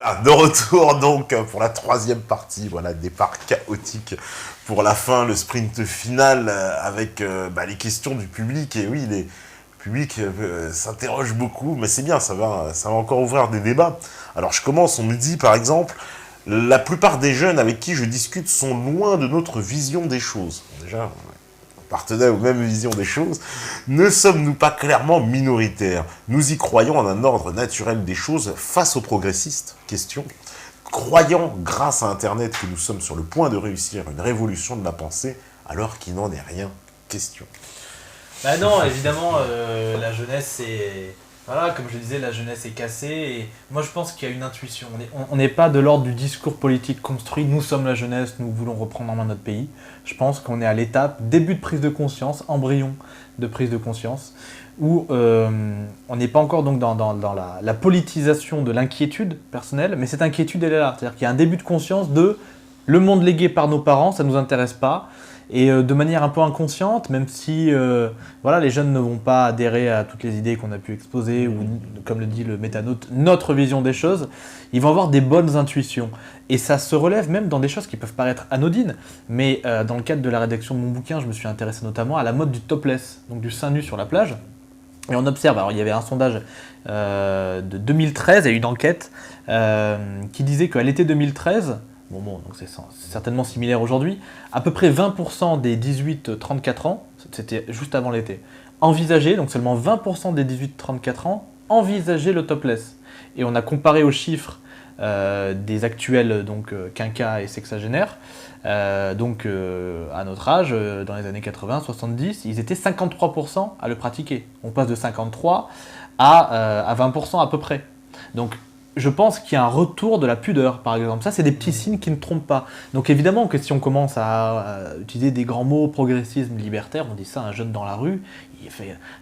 De retour donc pour la troisième partie, voilà, départ chaotique pour la fin, le sprint final avec les questions du public. Et oui, le public s'interroge beaucoup, mais c'est bien, ça va encore ouvrir des débats. Alors je commence, on me dit par exemple, la plupart des jeunes avec qui je discute sont loin de notre vision des choses. Déjà, partenaires aux mêmes visions des choses, ne sommes-nous pas clairement minoritaires? Nous y croyons en un ordre naturel des choses face aux progressistes? Question. Croyant, grâce à Internet, que nous sommes sur le point de réussir une révolution de la pensée, alors qu'il n'en est rien? Question. Bah non, évidemment, la jeunesse c'est... Voilà, comme je disais, la jeunesse est cassée et moi je pense qu'il y a une intuition. On n'est pas de l'ordre du discours politique construit, nous sommes la jeunesse, nous voulons reprendre en main notre pays. Je pense qu'on est à l'étape, début de prise de conscience, embryon de prise de conscience, où on n'est pas encore donc dans la politisation de l'inquiétude personnelle, mais cette inquiétude elle est là. C'est-à-dire qu'il y a un début de conscience de le monde légué par nos parents, ça ne nous intéresse pas. Et de manière un peu inconsciente, même si les jeunes ne vont pas adhérer à toutes les idées qu'on a pu exposer, ou comme le dit le métanote, notre vision des choses, ils vont avoir des bonnes intuitions. Et ça se relève même dans des choses qui peuvent paraître anodines, mais dans le cadre de la rédaction de mon bouquin, je me suis intéressé notamment à la mode du topless, donc du sein nu sur la plage. Et on observe, alors il y avait un sondage de 2013, il y a eu une enquête qui disait qu'à l'été 2013, donc c'est certainement similaire aujourd'hui, à peu près 20% des 18-34 ans, c'était juste avant l'été, envisageaient, donc seulement 20% des 18-34 ans, envisageaient le topless. Et on a comparé aux chiffres des actuels quinquas et sexagénaires, à notre âge, dans les années 80-70, ils étaient 53% à le pratiquer. On passe de 53 à 20% à peu près. Donc je pense qu'il y a un retour de la pudeur, par exemple. Ça, c'est des petits signes qui ne trompent pas. Donc évidemment que si on commence à utiliser des grands mots, progressisme, libertaire, on dit ça à un jeune dans la rue,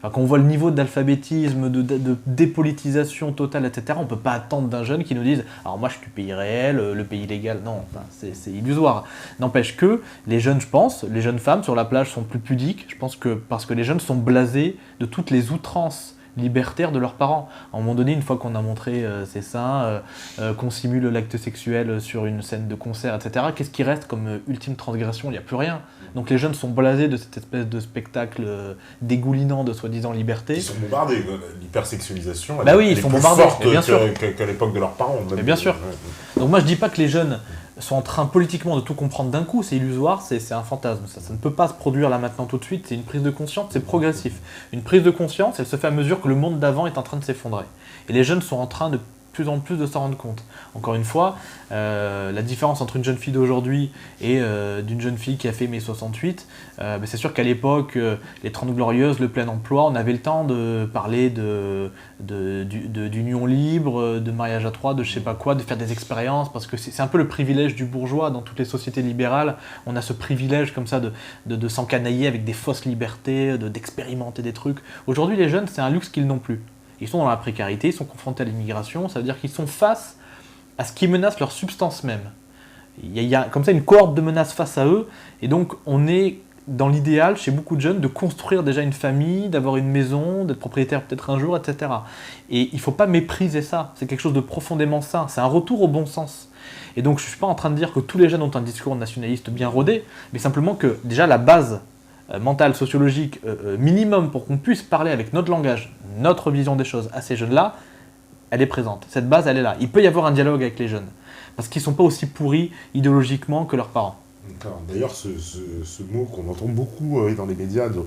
quand on voit le niveau d'alphabétisme, de dépolitisation totale, etc., on ne peut pas attendre d'un jeune qui nous dise « Alors moi, je suis du pays réel, le pays légal. » Non, c'est illusoire. N'empêche que les jeunes, je pense, les jeunes femmes sur la plage sont plus pudiques, je pense que parce que les jeunes sont blasés de toutes les outrances libertaires de leurs parents. À un moment donné, une fois qu'on a montré ses seins, qu'on simule l'acte sexuel sur une scène de concert, etc., qu'est-ce qui reste comme ultime transgression? Il n'y a plus rien. Donc les jeunes sont blasés de cette espèce de spectacle dégoulinant de soi-disant liberté. Ils sont bombardés, l'hypersexualisation, ils sont bombardés, bien sûr, qu'à l'époque de leurs parents. Mais bien sûr. Donc moi je dis pas que les jeunes sont en train politiquement de tout comprendre d'un coup, c'est illusoire, c'est un fantasme. Ça ne peut pas se produire là maintenant tout de suite, c'est une prise de conscience, c'est progressif. Une prise de conscience, elle se fait à mesure que le monde d'avant est en train de s'effondrer. Et les jeunes sont en train de plus en plus de s'en rendre compte. Encore une fois, la différence entre une jeune fille d'aujourd'hui et d'une jeune fille qui a fait mai 68, c'est sûr qu'à l'époque, les 30 Glorieuses, le plein emploi, on avait le temps de parler d'union libre, de mariage à trois, de je sais pas quoi, de faire des expériences, parce que c'est un peu le privilège du bourgeois dans toutes les sociétés libérales. On a ce privilège comme ça de s'encanailler avec des fausses libertés, d'expérimenter des trucs. Aujourd'hui, les jeunes, c'est un luxe qu'ils n'ont plus. Ils sont dans la précarité, ils sont confrontés à l'immigration, ça veut dire qu'ils sont face à ce qui menace leur substance même. Il y a comme ça une cohorte de menaces face à eux, et donc on est dans l'idéal chez beaucoup de jeunes de construire déjà une famille, d'avoir une maison, d'être propriétaire peut-être un jour, etc. Et il ne faut pas mépriser ça, c'est quelque chose de profondément sain, c'est un retour au bon sens. Et donc je ne suis pas en train de dire que tous les jeunes ont un discours nationaliste bien rodé, mais simplement que déjà la base mentale, sociologique, minimum pour qu'on puisse parler avec notre langage, notre vision des choses à ces jeunes-là, elle est présente. Cette base, elle est là. Il peut y avoir un dialogue avec les jeunes, parce qu'ils ne sont pas aussi pourris idéologiquement que leurs parents. D'ailleurs, ce mot qu'on entend beaucoup dans les médias, de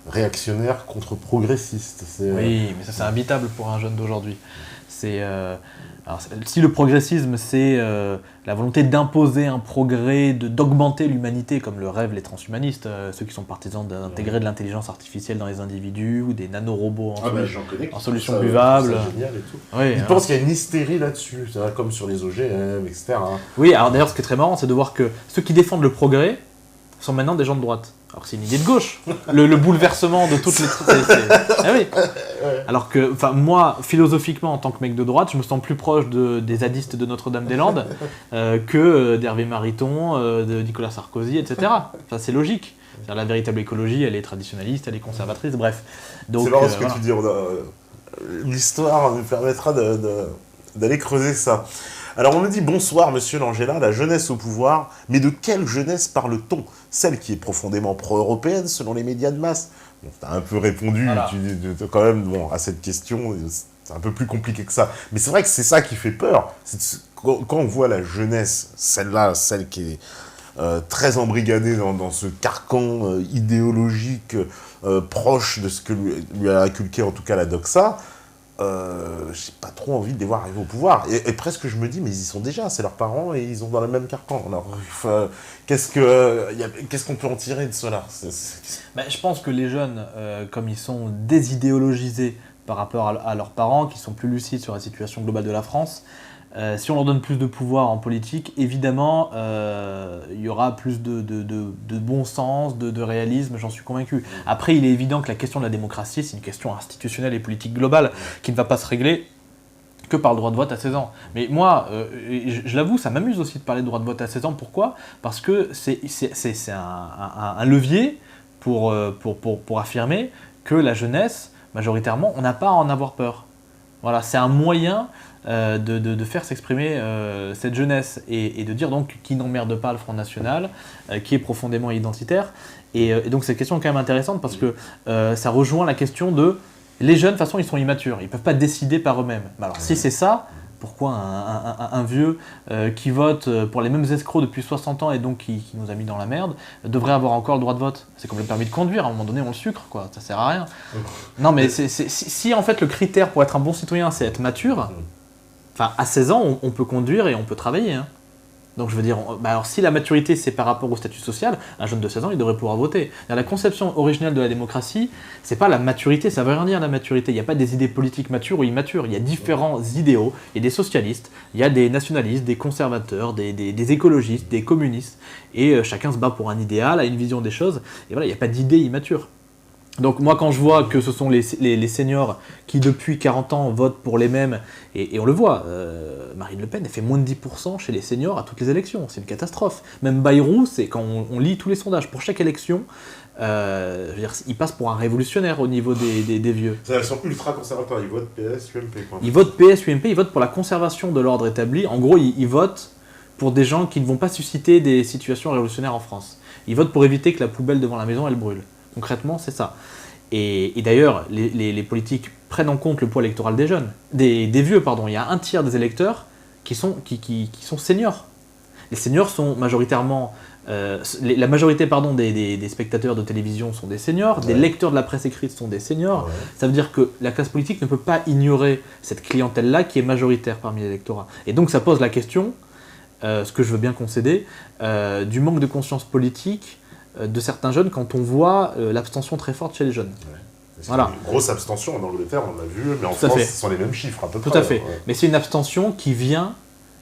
réactionnaire contre progressiste. Oui, mais ça c'est imbitable pour un jeune d'aujourd'hui. Alors, si le progressisme c'est la volonté d'imposer un progrès, d'augmenter l'humanité, comme le rêvent les transhumanistes, ceux qui sont partisans d'intégrer de l'intelligence artificielle dans les individus, ou des nanorobots en solution buvable. C'est génial et tout. Oui, ils pensent qu'il y a une hystérie là-dessus, comme sur les OGM, etc. Oui, alors d'ailleurs ce qui est très marrant, c'est de voir que ceux qui défendent le progrès sont maintenant des gens de droite. Alors que c'est une idée de gauche, le bouleversement de toutes les... Ah oui. Alors que, moi, philosophiquement, en tant que mec de droite, je me sens plus proche des zadistes de Notre-Dame-des-Landes que d'Hervé Mariton, de Nicolas Sarkozy, etc. C'est logique. La véritable écologie, elle est traditionnaliste, elle est conservatrice, bref. Donc, c'est marrant ce que tu dis. L'histoire nous permettra d'aller creuser ça. Alors on me dit bonsoir monsieur Langella, la jeunesse au pouvoir, mais de quelle jeunesse parle-t-on? Celle qui est profondément pro-européenne selon les médias de masse? Bon, t'as un peu répondu Voilà. quand même bon, à cette question, c'est un peu plus compliqué que ça. Mais c'est vrai que c'est ça qui fait peur. Quand on voit la jeunesse, celle-là, celle qui est très embrigadée dans ce carcan idéologique proche de ce que lui a inculqué en tout cas la doxa, j'ai pas trop envie de les voir arriver au pouvoir. Et presque je me dis, mais ils y sont déjà, c'est leurs parents et ils sont dans le même carcan. Alors, qu'est-ce qu'on peut en tirer de cela? Ben, je pense que les jeunes, comme ils sont désidéologisés par rapport à leurs parents, qui sont plus lucides sur la situation globale de la France, si on leur donne plus de pouvoir en politique, évidemment, il y aura plus de bon sens, de réalisme, j'en suis convaincu. Après, il est évident que la question de la démocratie, c'est une question institutionnelle et politique globale qui ne va pas se régler que par le droit de vote à 16 ans. Mais moi, je l'avoue, ça m'amuse aussi de parler de droit de vote à 16 ans. Pourquoi? Parce que c'est un levier pour affirmer que la jeunesse, majoritairement, on n'a pas à en avoir peur. Voilà, c'est un moyen de faire s'exprimer cette jeunesse et de dire donc qui n'emmerde pas le Front National, qui est profondément identitaire. Et donc cette question est quand même intéressante parce que ça rejoint la question de les jeunes, de toute façon, ils sont immatures, ils ne peuvent pas décider par eux-mêmes. Alors si c'est ça, pourquoi un vieux qui vote pour les mêmes escrocs depuis 60 ans et donc qui nous a mis dans la merde, devrait avoir encore le droit de vote? C'est comme le permis de conduire, à un moment donné on le sucre, quoi, ça sert à rien. Non mais si en fait le critère pour être un bon citoyen c'est être mature, enfin à 16 ans on peut conduire et on peut travailler. Hein. Donc je veux dire, alors si la maturité c'est par rapport au statut social, un jeune de 16 ans il devrait pouvoir voter. La conception originelle de la démocratie, c'est pas la maturité, ça veut rien dire la maturité. Il n'y a pas des idées politiques matures ou immatures, il y a différents idéaux. Il y a des socialistes, il y a des nationalistes, des conservateurs, des écologistes, des communistes. Et chacun se bat pour un idéal, a une vision des choses. Et voilà, il n'y a pas d'idées immatures. Donc moi quand je vois que ce sont les seniors qui depuis 40 ans votent pour les mêmes, et on le voit, Marine Le Pen elle fait moins de 10% chez les seniors à toutes les élections, c'est une catastrophe. Même Bayrou, c'est quand on lit tous les sondages, pour chaque élection, je veux dire, il passe pour un révolutionnaire au niveau des vieux. Ils sont ultra conservateurs, ils votent PS, UMP quoi. Ils votent PS, UMP, ils votent pour la conservation de l'ordre établi, en gros ils votent pour des gens qui ne vont pas susciter des situations révolutionnaires en France. Ils votent pour éviter que la poubelle devant la maison elle brûle. Concrètement, c'est ça. Et d'ailleurs, les politiques prennent en compte le poids électoral des jeunes, des vieux, pardon. Il y a un tiers des électeurs qui sont seniors. Les seniors sont majoritairement... la majorité des spectateurs de télévision sont des seniors, des lecteurs de la presse écrite sont des seniors. Ouais. Ça veut dire que la classe politique ne peut pas ignorer cette clientèle-là qui est majoritaire parmi l'électorat. Et donc ça pose la question, ce que je veux bien concéder, du manque de conscience politique de certains jeunes quand on voit l'abstention très forte chez les jeunes. Ouais. Voilà. Une grosse abstention en Angleterre, on l'a vu, mais en France, ce sont les mêmes chiffres à peu près. Tout à fait. Ouais. Mais c'est une abstention qui vient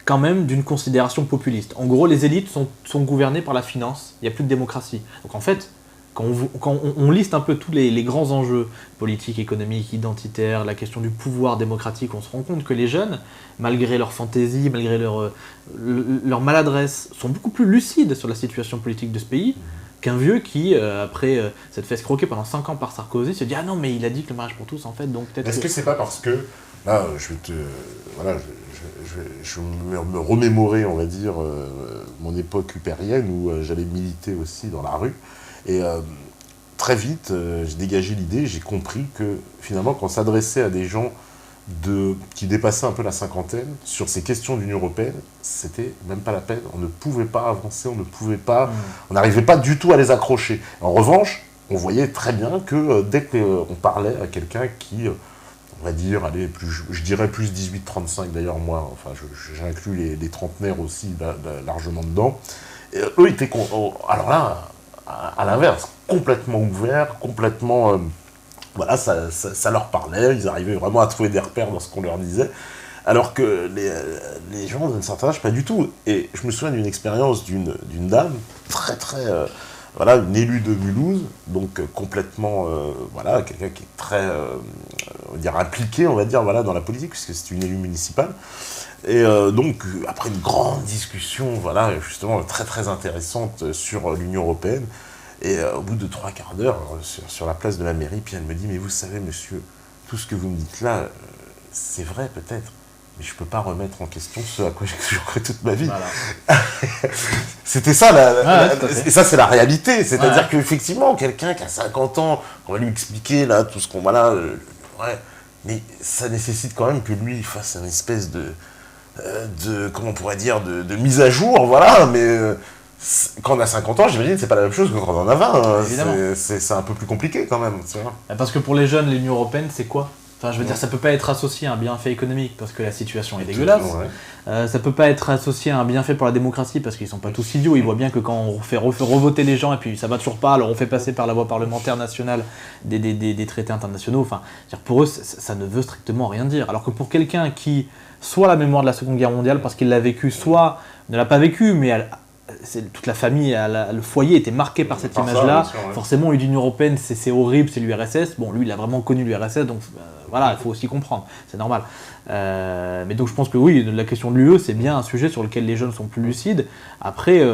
quand même d'une considération populiste. En gros, les élites sont gouvernées par la finance, il n'y a plus de démocratie. Donc en fait, quand on liste un peu tous les grands enjeux politiques, économiques, identitaires, la question du pouvoir démocratique, on se rend compte que les jeunes, malgré leur fantaisie, malgré leur maladresse, sont beaucoup plus lucides sur la situation politique de ce pays qu'un vieux qui, après s'être fait escroquer pendant 5 ans par Sarkozy, se dit « Ah non, mais il a dit que le mariage pour tous, en fait, donc peut-être... » Est-ce que c'est pas parce que, là, je vais me remémorer, on va dire, mon époque upérienne où j'allais militer aussi dans la rue, et très vite, j'ai dégagé l'idée, j'ai compris que, finalement, quand on s'adressait à des gens qui dépassaient un peu la cinquantaine, sur ces questions d'Union européenne, c'était même pas la peine, on ne pouvait pas avancer, on n'arrivait pas du tout à les accrocher. En revanche, on voyait très bien que dès qu'on parlait à quelqu'un qui, on va dire, allez, je dirais plus 18-35 d'ailleurs, moi, enfin j'inclus les trentenaires aussi largement dedans, et eux étaient, alors là, à l'inverse, complètement ouverts, complètement... voilà, ça leur parlait, ils arrivaient vraiment à trouver des repères dans ce qu'on leur disait, alors que les gens d'un certain âge, pas du tout. Et je me souviens d'une expérience d'une dame, voilà, une élue de Mulhouse, donc complètement, voilà, quelqu'un qui est très, on va dire, impliqué, on va dire, voilà, dans la politique, puisque c'est une élue municipale. Et donc, après une grande discussion, voilà, justement, très très intéressante sur l'Union européenne, et au bout de 3 quarts d'heure, sur la place de la mairie, puis elle me dit « Mais vous savez, monsieur, tout ce que vous me dites là, c'est vrai peut-être, mais je peux pas remettre en question ce à quoi j'ai toujours cru toute ma vie. Voilà. C'était ça, et ça c'est la réalité. C'est-à-dire Ouais. qu'effectivement, quelqu'un qui a 50 ans, on va lui expliquer là tout ce qu'on va là, ouais, mais ça nécessite quand même que lui il fasse une espèce comment on pourrait dire, de mise à jour, voilà, mais quand on a 50 ans, j'imagine c'est pas la même chose que quand on en a 20. Hein. Évidemment. C'est un peu plus compliqué quand même. Tu vois. Parce que pour les jeunes, l'Union Européenne, c'est quoi? Enfin, je veux dire, ça peut pas être associé à un bienfait économique parce que la situation est dégueulasse. Ouais. Ça peut pas être associé à un bienfait pour la démocratie parce qu'ils sont pas tous idiots. Ils voient bien que quand on fait revoter les gens et puis ça va toujours pas, alors on fait passer par la voie parlementaire nationale des traités internationaux. Enfin, pour eux, ça ne veut strictement rien dire. Alors que pour quelqu'un qui soit la mémoire de la Seconde Guerre mondiale parce qu'il l'a vécu, soit ne l'a pas vécu, mais toute la famille, le foyer était marqué par cette image-là. Forcément, l'Union Européenne, c'est horrible, c'est l'URSS. Bon, lui, il a vraiment connu l'URSS, donc voilà, il faut aussi comprendre, c'est normal. Mais donc je pense que oui, la question de l'UE, c'est bien un sujet sur lequel les jeunes sont plus lucides. Après,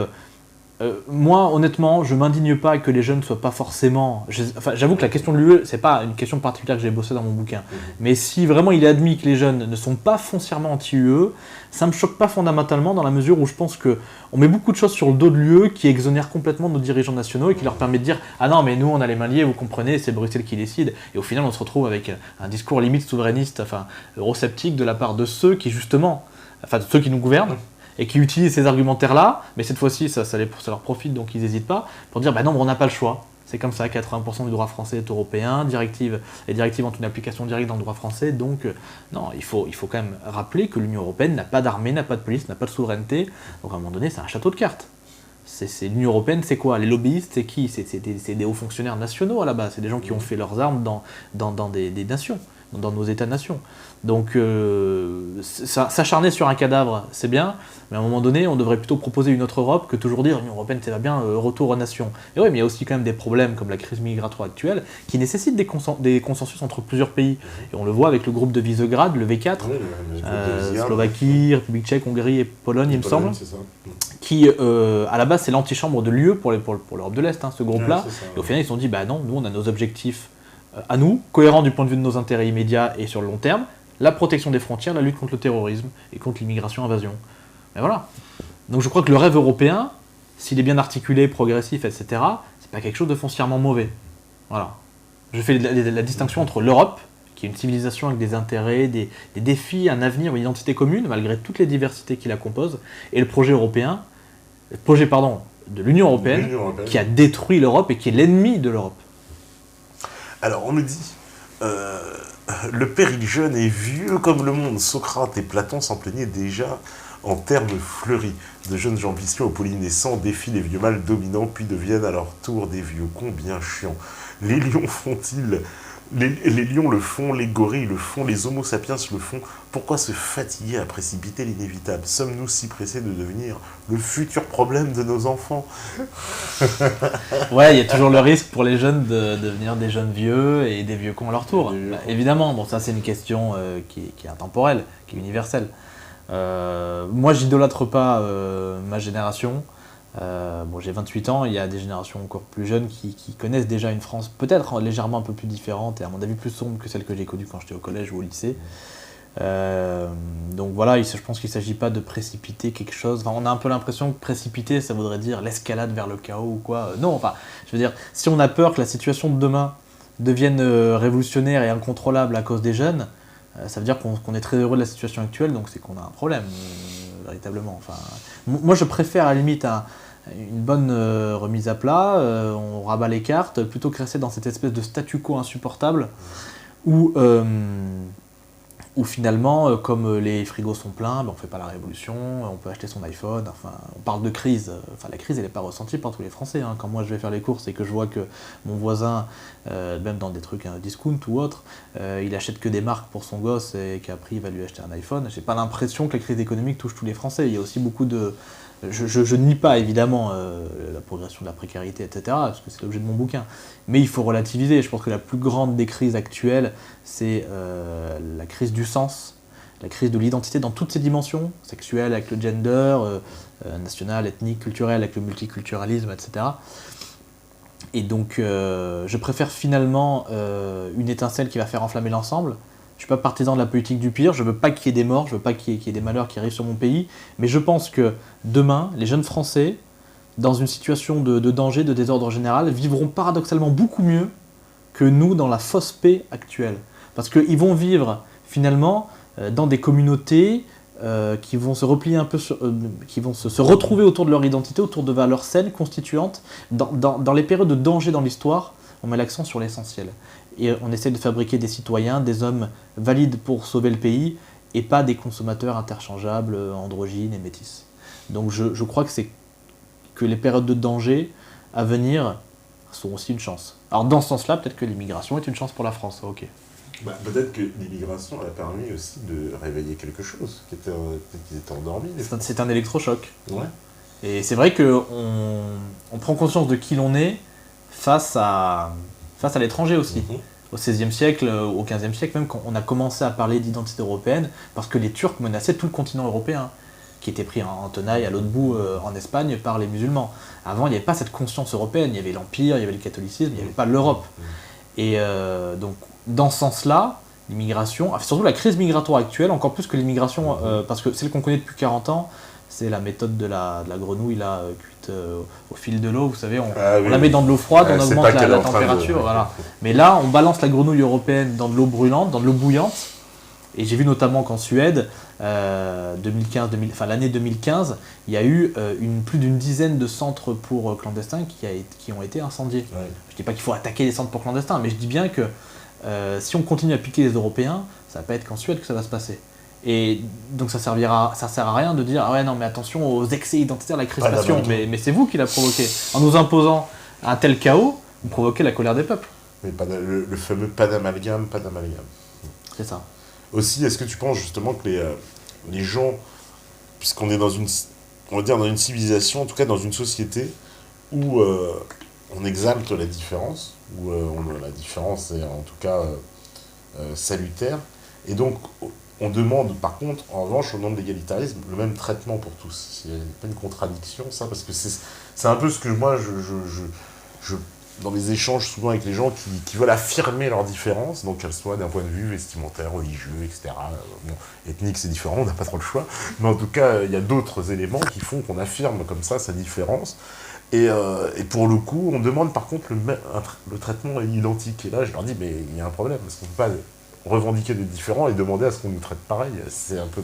moi, honnêtement, je m'indigne pas que les jeunes ne soient pas forcément... j'avoue que la question de l'UE, c'est pas une question particulière que j'ai bossé dans mon bouquin. Mais si vraiment il est admis que les jeunes ne sont pas foncièrement anti-UE, ça me choque pas fondamentalement dans la mesure où je pense qu'on met beaucoup de choses sur le dos de l'UE qui exonèrent complètement nos dirigeants nationaux et qui leur permet de dire « Ah non, mais nous, on a les mains liées, vous comprenez, c'est Bruxelles qui décide. » Et au final, on se retrouve avec un discours limite souverainiste, enfin eurosceptique de la part de ceux qui, justement, enfin de ceux qui nous gouvernent, et qui utilisent ces argumentaires-là, mais cette fois-ci, ça leur profite, donc ils n'hésitent pas, pour dire, bah non, on n'a pas le choix. C'est comme ça, 80% du droit français est européen, les directives ont une application directe dans le droit français, donc non, il faut quand même rappeler que l'Union Européenne n'a pas d'armée, n'a pas de police, n'a pas de souveraineté, donc à un moment donné, c'est un château de cartes. L'Union Européenne, c'est quoi? Les lobbyistes, c'est qui? C'est des hauts fonctionnaires nationaux à la base, c'est des gens qui ont fait leurs armes dans des nations, dans nos États-nations. Donc s'acharner sur un cadavre, c'est bien, mais à un moment donné, on devrait plutôt proposer une autre Europe que toujours dire l'Union Européenne, c'est bien, retour aux nations. Et oui, mais il y a aussi quand même des problèmes comme la crise migratoire actuelle qui nécessitent des consensus entre plusieurs pays. Et on le voit avec le groupe de Visegrad, le V4, Slovaquie, République tchèque, Hongrie et Pologne, il me semble, qui à la base c'est l'antichambre de l'UE pour l'Europe de l'Est, hein, ce groupe-là. Et au final, ils se sont dit, bah non, nous on a nos objectifs à nous, cohérents du point de vue de nos intérêts immédiats et sur le long terme, la protection des frontières, la lutte contre le terrorisme et contre l'immigration-invasion. Mais voilà. Donc je crois que le rêve européen, s'il est bien articulé, progressif, etc., c'est pas quelque chose de foncièrement mauvais. Voilà. Je fais la distinction entre l'Europe, qui est une civilisation avec des intérêts, des défis, un avenir, une identité commune, malgré toutes les diversités qui la composent, et le projet de l'Union Européenne, qui a détruit l'Europe et qui est l'ennemi de l'Europe. Alors on me dit... le péril jeune est vieux comme le monde. Socrate et Platon s'en plaignaient déjà en termes fleuris. De jeunes gens vicieux aux polynaissants défient les vieux mâles dominants, puis deviennent à leur tour des vieux cons bien chiants. Les lions font-ils... Les lions le font, les gorilles le font, les homo sapiens le font. Pourquoi se fatiguer à précipiter l'inévitable? Sommes-nous si pressés de devenir le futur problème de nos enfants? Ouais, il y a toujours le risque pour les jeunes de devenir des jeunes vieux et des vieux cons à leur tour. Bah, évidemment, bon, ça c'est une question qui est intemporelle, qui est universelle. Moi, j'idolâtre pas ma génération. Bon, j'ai 28 ans, il y a des générations encore plus jeunes qui connaissent déjà une France peut-être légèrement un peu plus différente et à mon avis plus sombre que celle que j'ai connue quand j'étais au collège ou au lycée. Donc voilà, je pense qu'il ne s'agit pas de précipiter quelque chose. Enfin, on a un peu l'impression que précipiter, ça voudrait dire l'escalade vers le chaos ou quoi. Non, enfin, je veux dire, si on a peur que la situation de demain devienne révolutionnaire et incontrôlable à cause des jeunes, ça veut dire qu'on est très heureux de la situation actuelle, donc c'est qu'on a un problème, véritablement. Enfin, moi, je préfère à la limite une bonne remise à plat, on rabat les cartes, plutôt que rester dans cette espèce de statu quo insupportable où finalement, comme les frigos sont pleins, on ne fait pas la révolution, on peut acheter son iPhone, enfin, on parle de crise. Enfin, la crise, elle n'est pas ressentie par tous les Français. Hein. Quand moi, je vais faire les courses et que je vois que mon voisin, même dans des trucs discount ou autre, il achète que des marques pour son gosse et qu'après, il va lui acheter un iPhone, j'ai pas l'impression que la crise économique touche tous les Français. Il y a aussi beaucoup de... Je nie pas évidemment la progression de la précarité, etc., parce que c'est l'objet de mon bouquin. Mais il faut relativiser. Je pense que la plus grande des crises actuelles, c'est la crise du sens, la crise de l'identité dans toutes ses dimensions, sexuelle avec le gender, national, ethnique, culturel avec le multiculturalisme, etc. Et donc je préfère finalement une étincelle qui va faire enflammer l'ensemble, Je suis pas partisan de la politique du pire, je veux pas qu'il y ait des morts, je veux pas qu'il y ait des malheurs qui arrivent sur mon pays, mais je pense que demain, les jeunes Français, dans une situation de danger, de désordre général, vivront paradoxalement beaucoup mieux que nous dans la fausse paix actuelle. Parce qu'ils vont vivre finalement dans des communautés qui vont se replier un peu qui vont se retrouver autour de leur identité, autour de valeurs saines, constituantes. Dans les périodes de danger dans l'histoire, on met l'accent sur l'essentiel. Et on essaie de fabriquer des citoyens, des hommes valides pour sauver le pays, et pas des consommateurs interchangeables, androgynes et métis. Donc je crois que les périodes de danger à venir sont aussi une chance. Alors dans ce sens-là, peut-être que l'immigration est une chance pour la France, ok. Peut-être que l'immigration a permis aussi de réveiller quelque chose, peut-être qu'ils étaient endormis. C'est un électrochoc. Ouais. Et c'est vrai qu'on prend conscience de qui l'on est face à l'étranger aussi. Au XVIe siècle, au XVe siècle même, quand on a commencé à parler d'identité européenne, parce que les Turcs menaçaient tout le continent européen, qui était pris en tenaille à l'autre bout en Espagne par les musulmans. Avant, il n'y avait pas cette conscience européenne, il y avait l'Empire, il y avait le catholicisme, il n'y avait pas l'Europe. Et donc, dans ce sens-là, l'immigration, surtout la crise migratoire actuelle, encore plus que l'immigration, parce que celle qu'on connaît depuis 40 ans, c'est la méthode de la grenouille là, cuite au fil de l'eau, vous savez, on la met dans de l'eau froide, on augmente la température, voilà. Mais là, on balance la grenouille européenne dans de l'eau brûlante, dans de l'eau bouillante, et j'ai vu notamment qu'en Suède, l'année 2015, il y a eu plus d'une dizaine de centres pour clandestins qui ont été incendiés. Ouais. Je ne dis pas qu'il faut attaquer les centres pour clandestins, mais je dis bien que si on continue à piquer les Européens, ça ne va pas être qu'en Suède que ça va se passer. Et donc ça sert à rien de dire « Ah ouais, non, mais attention aux excès identitaires, la crispation. » Mais c'est vous qui l'a provoqué. En nous imposant un tel chaos, vous provoquez la colère des peuples. Mais le fameux pas d'amalgame, pas d'amalgame. C'est ça. Aussi, est-ce que tu penses justement que les gens, puisqu'on est dans une civilisation, en tout cas dans une société où on exalte la différence, où la différence est en tout cas salutaire, et donc on demande par contre, en revanche, au nom de l'égalitarisme, le même traitement pour tous. Il n'y a pas une contradiction, ça, parce que c'est un peu ce que moi, dans les échanges souvent avec les gens qui veulent affirmer leurs différences, donc qu'elles soient d'un point de vue vestimentaire, religieux, etc. Bon, ethnique, c'est différent, on n'a pas trop le choix, mais en tout cas, il y a d'autres éléments qui font qu'on affirme comme ça sa différence. Et pour le coup, on demande par contre le traitement identique. Et là, je leur dis, mais il y a un problème, parce qu'on ne peut pas revendiquer des différents et demander à ce qu'on nous traite pareil. C'est un peu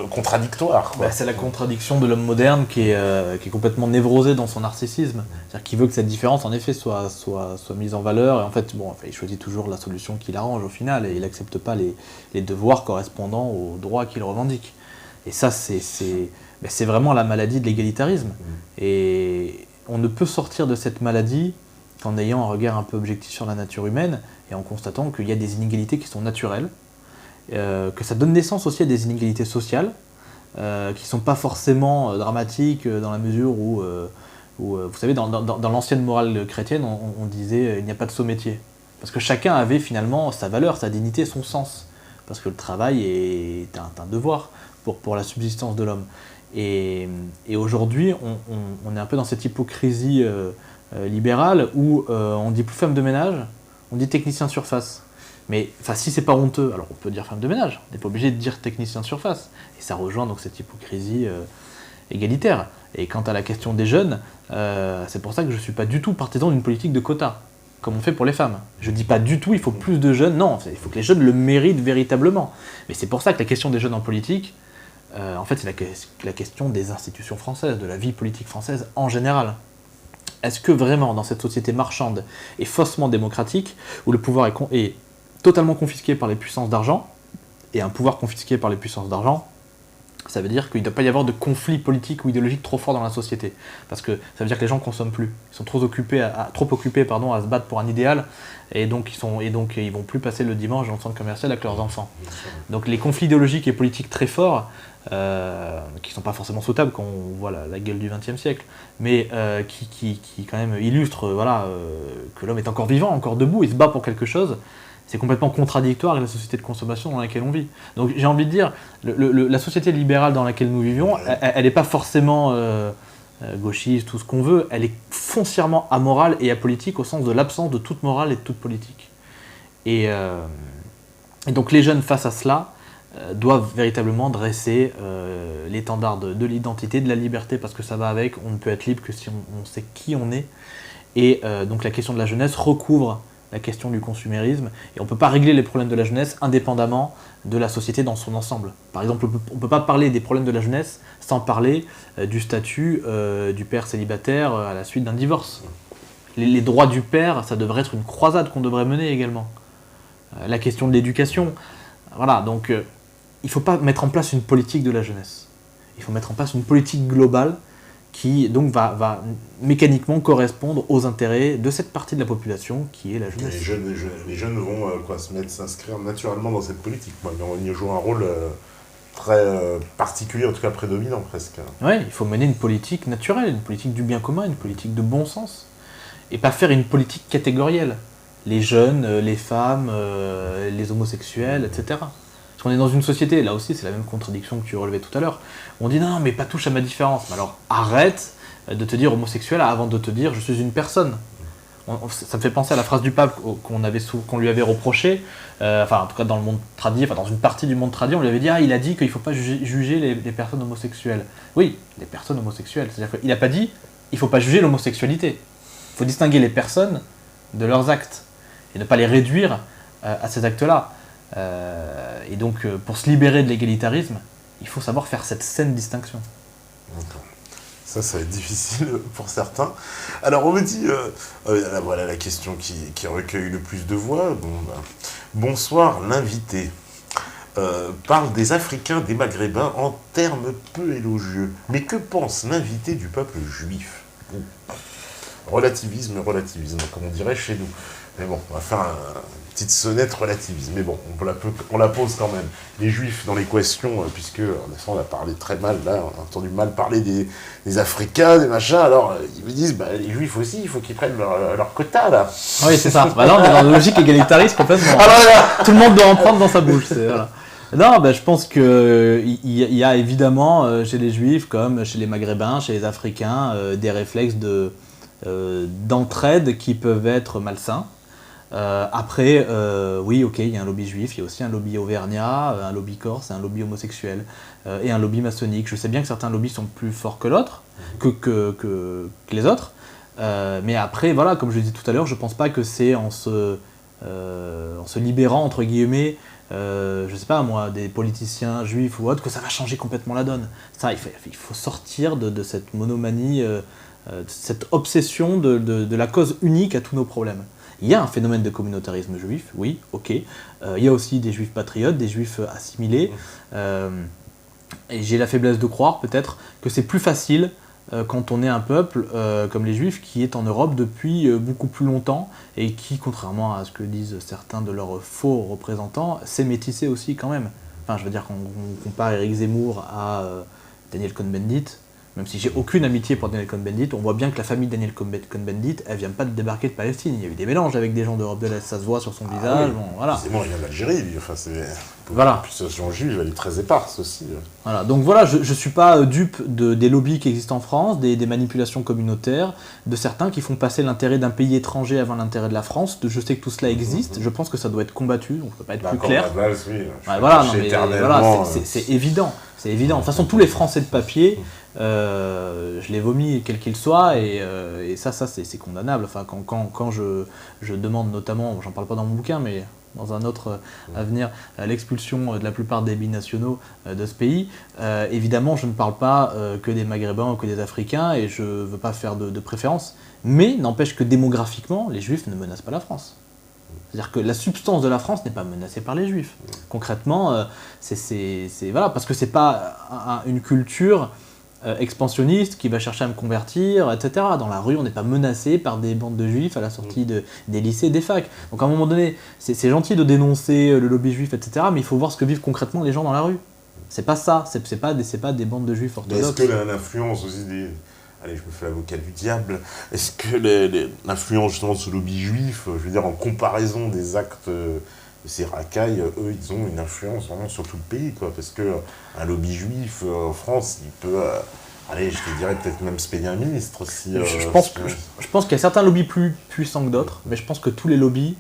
contradictoire, quoi. C'est la contradiction de l'homme moderne qui est complètement névrosé dans son narcissisme. C'est-à-dire qu'il veut que cette différence, en effet, soit mise en valeur. Et en fait, il choisit toujours la solution qui l'arrange au final, et il n'accepte pas les devoirs correspondant aux droits qu'il revendique. Et ça, c'est vraiment la maladie de l'égalitarisme. Et on ne peut sortir de cette maladie qu'en ayant un regard un peu objectif sur la nature humaine et en constatant qu'il y a des inégalités qui sont naturelles, que ça donne naissance aussi à des inégalités sociales qui ne sont pas forcément dramatiques dans la mesure où vous savez, dans l'ancienne morale chrétienne, on disait il n'y a pas de sot métier. Parce que chacun avait finalement sa valeur, sa dignité, son sens. Parce que le travail est un devoir pour la subsistance de l'homme. Et aujourd'hui, on est un peu dans cette hypocrisie libérale où on dit plus femme de ménage, on dit technicien de surface. Mais si c'est pas honteux, alors on peut dire femme de ménage, on n'est pas obligé de dire technicien de surface. Et ça rejoint donc cette hypocrisie égalitaire. Et quant à la question des jeunes, c'est pour ça que je ne suis pas du tout partisan d'une politique de quotas, comme on fait pour les femmes. Je ne dis pas du tout il faut plus de jeunes, non, il faut que les jeunes le méritent véritablement. Mais c'est pour ça que la question des jeunes en politique, en fait, c'est la question des institutions françaises, de la vie politique française en général. Est-ce que vraiment, dans cette société marchande et faussement démocratique, où le pouvoir est totalement confisqué par les puissances d'argent, et un pouvoir confisqué par les puissances d'argent, ça veut dire qu'il ne doit pas y avoir de conflit politique ou idéologique trop fort dans la société. Parce que ça veut dire que les gens ne consomment plus. Ils sont trop occupés à se battre pour un idéal, et donc ils ne vont plus passer le dimanche dans le centre commercial avec leurs enfants. Donc les conflits idéologiques et politiques très forts, qui ne sont pas forcément souhaitables quand on voit la gueule du XXe siècle, mais qui quand même illustrent que l'homme est encore vivant, encore debout, il se bat pour quelque chose. C'est complètement contradictoire avec la société de consommation dans laquelle on vit. Donc j'ai envie de dire, la société libérale dans laquelle nous vivions, elle n'est pas forcément gauchiste, tout ce qu'on veut, elle est foncièrement amorale et apolitique au sens de l'absence de toute morale et de toute politique. Et donc les jeunes face à cela doivent véritablement dresser l'étendard de l'identité, de la liberté, parce que ça va avec, on ne peut être libre que si on sait qui on est. Et donc la question de la jeunesse recouvre la question du consumérisme, et on ne peut pas régler les problèmes de la jeunesse indépendamment de la société dans son ensemble. Par exemple, on ne peut pas parler des problèmes de la jeunesse sans parler du statut du père célibataire à la suite d'un divorce. Les droits du père, ça devrait être une croisade qu'on devrait mener également. La question de l'éducation, voilà, donc il ne faut pas mettre en place une politique de la jeunesse. Il faut mettre en place une politique globale qui donc va mécaniquement correspondre aux intérêts de cette partie de la population qui est la jeunesse. Les jeunes vont s'inscrire naturellement dans cette politique. Mais on y joue un rôle très particulier, en tout cas prédominant presque. Oui, il faut mener une politique naturelle, une politique du bien commun, une politique de bon sens. Et pas faire une politique catégorielle. Les jeunes, les femmes, les homosexuels, etc. Parce qu'on est dans une société, là aussi c'est la même contradiction que tu relevais tout à l'heure, on dit non mais pas touche à ma différence, mais alors arrête de te dire homosexuel avant de te dire je suis une personne. Ça me fait penser à la phrase du pape qu'on lui avait reproché, en tout cas dans le monde tradit, dans une partie du monde tradit, on lui avait dit il a dit qu'il ne faut pas juger les personnes homosexuelles. Oui, les personnes homosexuelles, c'est-à-dire qu'il n'a pas dit il ne faut pas juger l'homosexualité. Il faut distinguer les personnes de leurs actes et ne pas les réduire à ces actes-là. Et donc, pour se libérer de l'égalitarisme, il faut savoir faire cette saine distinction. D'accord. Ça va être difficile pour certains. Alors, on me dit, voilà la question qui recueille le plus de voix. Bonsoir, l'invité parle des Africains, des Maghrébins en termes peu élogieux. Mais que pense l'invité du peuple juif ? Relativisme, comme on dirait chez nous. Mais bon, on va faire une petite sonnette relativisme. Mais bon, on la pose quand même. Les Juifs dans l'équation, puisque on a parlé très mal, là, on a entendu mal parler des Africains, des machins. Alors, ils me disent, les Juifs aussi, il faut qu'ils prennent leur quota, là. Oui, c'est ça. Non, mais dans la logique égalitariste, complètement. Tout le monde doit en prendre dans sa bouche. Voilà. Non, je pense qu'il y a évidemment, chez les Juifs, comme chez les Maghrébins, chez les Africains, des réflexes d'entraide qui peuvent être malsains. Après, oui, ok, il y a un lobby juif, il y a aussi un lobby auvergnat, un lobby corse, un lobby homosexuel et un lobby maçonnique. Je sais bien que certains lobbies sont plus forts que l'autre, que les autres, mais après, voilà, comme je le disais tout à l'heure, je pense pas que c'est en se libérant, entre guillemets, je sais pas moi, des politiciens juifs ou autres, que ça va changer complètement la donne. Ça, il faut sortir de cette monomanie, de cette obsession de la cause unique à tous nos problèmes. Il y a un phénomène de communautarisme juif, oui, ok. Il y a aussi des juifs patriotes, des juifs assimilés. Et j'ai la faiblesse de croire, peut-être, que c'est plus facile quand on est un peuple comme les juifs qui est en Europe depuis beaucoup plus longtemps et qui, contrairement à ce que disent certains de leurs faux représentants, s'est métissé aussi quand même. Enfin, je veux dire, quand on compare Éric Zemmour à Daniel Cohn-Bendit, même si j'ai aucune amitié pour Daniel Cohn-Bendit, on voit bien que la famille Daniel Cohn-Bendit, elle vient pas de débarquer de Palestine. Il y a eu des mélanges avec des gens d'Europe de l'Est, ça se voit sur son visage. Oui. Bon, voilà. C'est bon, il vient d'Algérie, lui. Enfin, c'est voilà. La situation juive, elle est très éparse aussi. Voilà. Donc voilà, je suis pas dupe des lobbies qui existent en France, des manipulations communautaires, de certains qui font passer l'intérêt d'un pays étranger avant l'intérêt de la France. Je sais que tout cela existe. Je pense que ça doit être combattu. On peut pas être plus clair. Base, oui. Voilà, non, mais voilà, c'est évident. C'est évident. De toute façon, tous les Français de papier, je les vomis quel qu'il soit, et ça c'est condamnable. Enfin, quand je demande notamment, j'en parle pas dans mon bouquin, mais dans un autre avenir, l'expulsion de la plupart des binationaux de ce pays, évidemment, je ne parle pas que des Maghrébins ou que des Africains, et je veux pas faire de préférence, mais n'empêche que démographiquement, les Juifs ne menacent pas la France. C'est-à-dire que la substance de la France n'est pas menacée par les Juifs. Concrètement, voilà, parce que c'est pas une culture expansionniste qui va chercher à me convertir, etc. Dans la rue, on n'est pas menacé par des bandes de Juifs à la sortie des lycées, des facs. Donc à un moment donné, c'est gentil de dénoncer le lobby juif, etc. Mais il faut voir ce que vivent concrètement les gens dans la rue. C'est pas ça, c'est pas des bandes de Juifs orthodoxes. Est-ce que l'influence aussi des... Allez, je me fais l'avocat du diable. Est-ce que l'influence justement de ce lobby juif, je veux dire, en comparaison des actes de ces racailles, eux, ils ont une influence vraiment sur tout le pays, quoi. Parce qu'un lobby juif en France, il peut, allez, je te dirais peut-être même se payer un ministre. Si, je pense qu'il y a certains lobbies plus puissants que d'autres, mais je pense que tous les lobbies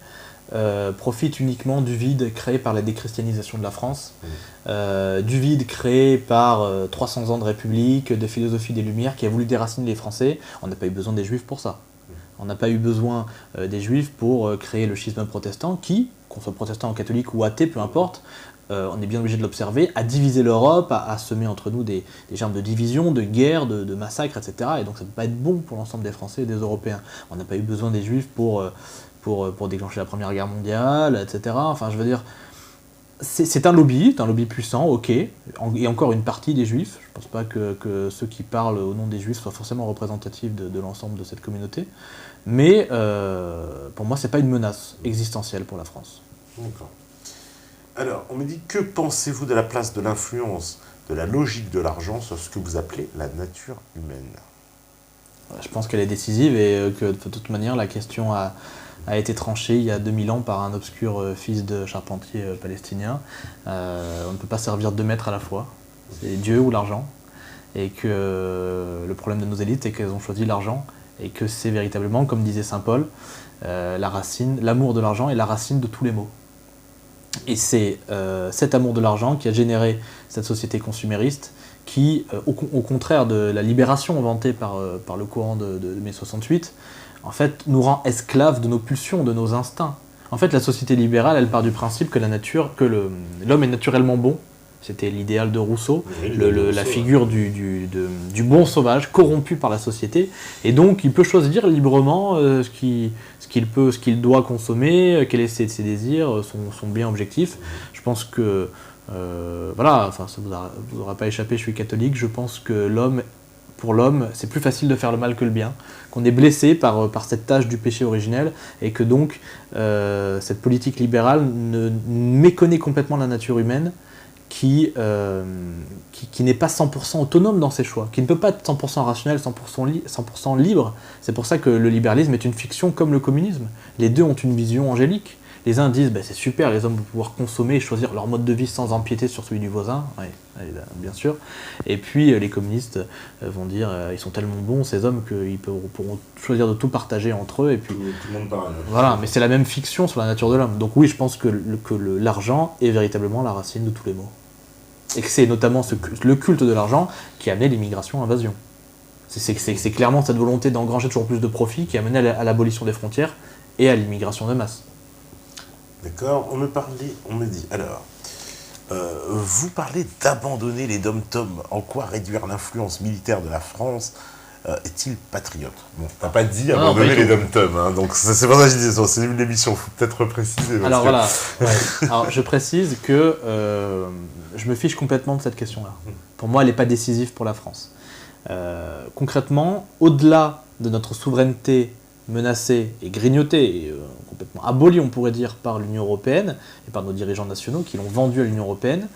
profite uniquement du vide créé par la déchristianisation de la France, du vide créé par 300 ans de République, de philosophie des Lumières qui a voulu déraciner les Français. On n'a pas eu besoin des Juifs pour ça. On n'a pas eu besoin des Juifs pour créer le schisme protestant qui, qu'on soit protestant ou catholique ou athée, peu importe, on est bien obligé de l'observer, à diviser l'Europe, à semer entre nous des germes de division, de guerre, de massacre, etc. Et donc ça ne peut pas être bon pour l'ensemble des Français et des Européens. On n'a pas eu besoin des Juifs pour déclencher la Première Guerre mondiale, etc. Enfin, je veux dire, c'est un lobby puissant, ok, et encore une partie des Juifs. Je ne pense pas que ceux qui parlent au nom des Juifs soient forcément représentatifs de l'ensemble de cette communauté. Mais pour moi, ce n'est pas une menace existentielle pour la France. D'accord. Alors, on me dit, que pensez-vous de la place de l'influence de la logique de l'argent sur ce que vous appelez la nature humaine ? Je pense qu'elle est décisive et que de toute manière, la question a été tranchée il y a 2000 ans par un obscur fils de charpentier palestinien. On ne peut pas servir deux maîtres à la fois, c'est Dieu ou l'argent. Et que le problème de nos élites, c'est qu'elles ont choisi l'argent et que c'est véritablement, comme disait saint Paul, l'amour de l'argent est la racine de tous les maux. Et c'est cet amour de l'argent qui a généré cette société consumériste qui, au contraire de la libération vantée par le courant de mai 68, en fait, nous rend esclaves de nos pulsions, de nos instincts. En fait, la société libérale, elle part du principe que l'homme est naturellement bon. C'était l'idéal de Rousseau, la figure du bon sauvage, corrompu par la société. Et donc, il peut choisir librement ce qu'il doit consommer, quels sont ses désirs, son bien objectif. Je pense que, voilà, enfin, ça vous aura pas échappé, je suis catholique, je pense que pour l'homme, c'est plus facile de faire le mal que le bien, qu'on est blessé par cette tâche du péché originel, et que donc, cette politique libérale méconnaît complètement la nature humaine, qui n'est pas 100% autonome dans ses choix, qui ne peut pas être 100% rationnel, 100% libre. C'est pour ça que le libéralisme est une fiction comme le communisme. Les deux ont une vision angélique. Les uns disent c'est super, les hommes vont pouvoir consommer et choisir leur mode de vie sans empiéter sur celui du voisin, oui, bien sûr. Et puis les communistes vont dire ils sont tellement bons ces hommes qu'ils pourront choisir de tout partager entre eux. Et puis, tout le monde parle. Voilà, mais c'est la même fiction sur la nature de l'homme. Donc oui, je pense que l'argent est véritablement la racine de tous les maux. Et que c'est notamment le culte de l'argent qui a amené l'immigration-invasion. C'est clairement cette volonté d'engranger toujours plus de profits qui a mené à l'abolition des frontières et à l'immigration de masse. D'accord, on me dit, alors, vous parlez d'abandonner les dom-toms. En quoi réduire l'influence militaire de la France est-il patriote ? Bon, t'as pas dit abandonner les dom-toms, hein, donc c'est pour ça que je disais, c'est une émission, il faut peut-être préciser. Alors voilà, alors, je précise que je me fiche complètement de cette question-là. Pour moi, elle n'est pas décisive pour la France. Concrètement, au-delà de notre souveraineté menacée et grignotée, et complètement abolie, on pourrait dire, par l'Union européenne et par nos dirigeants nationaux qui l'ont vendue à l'Union européenne,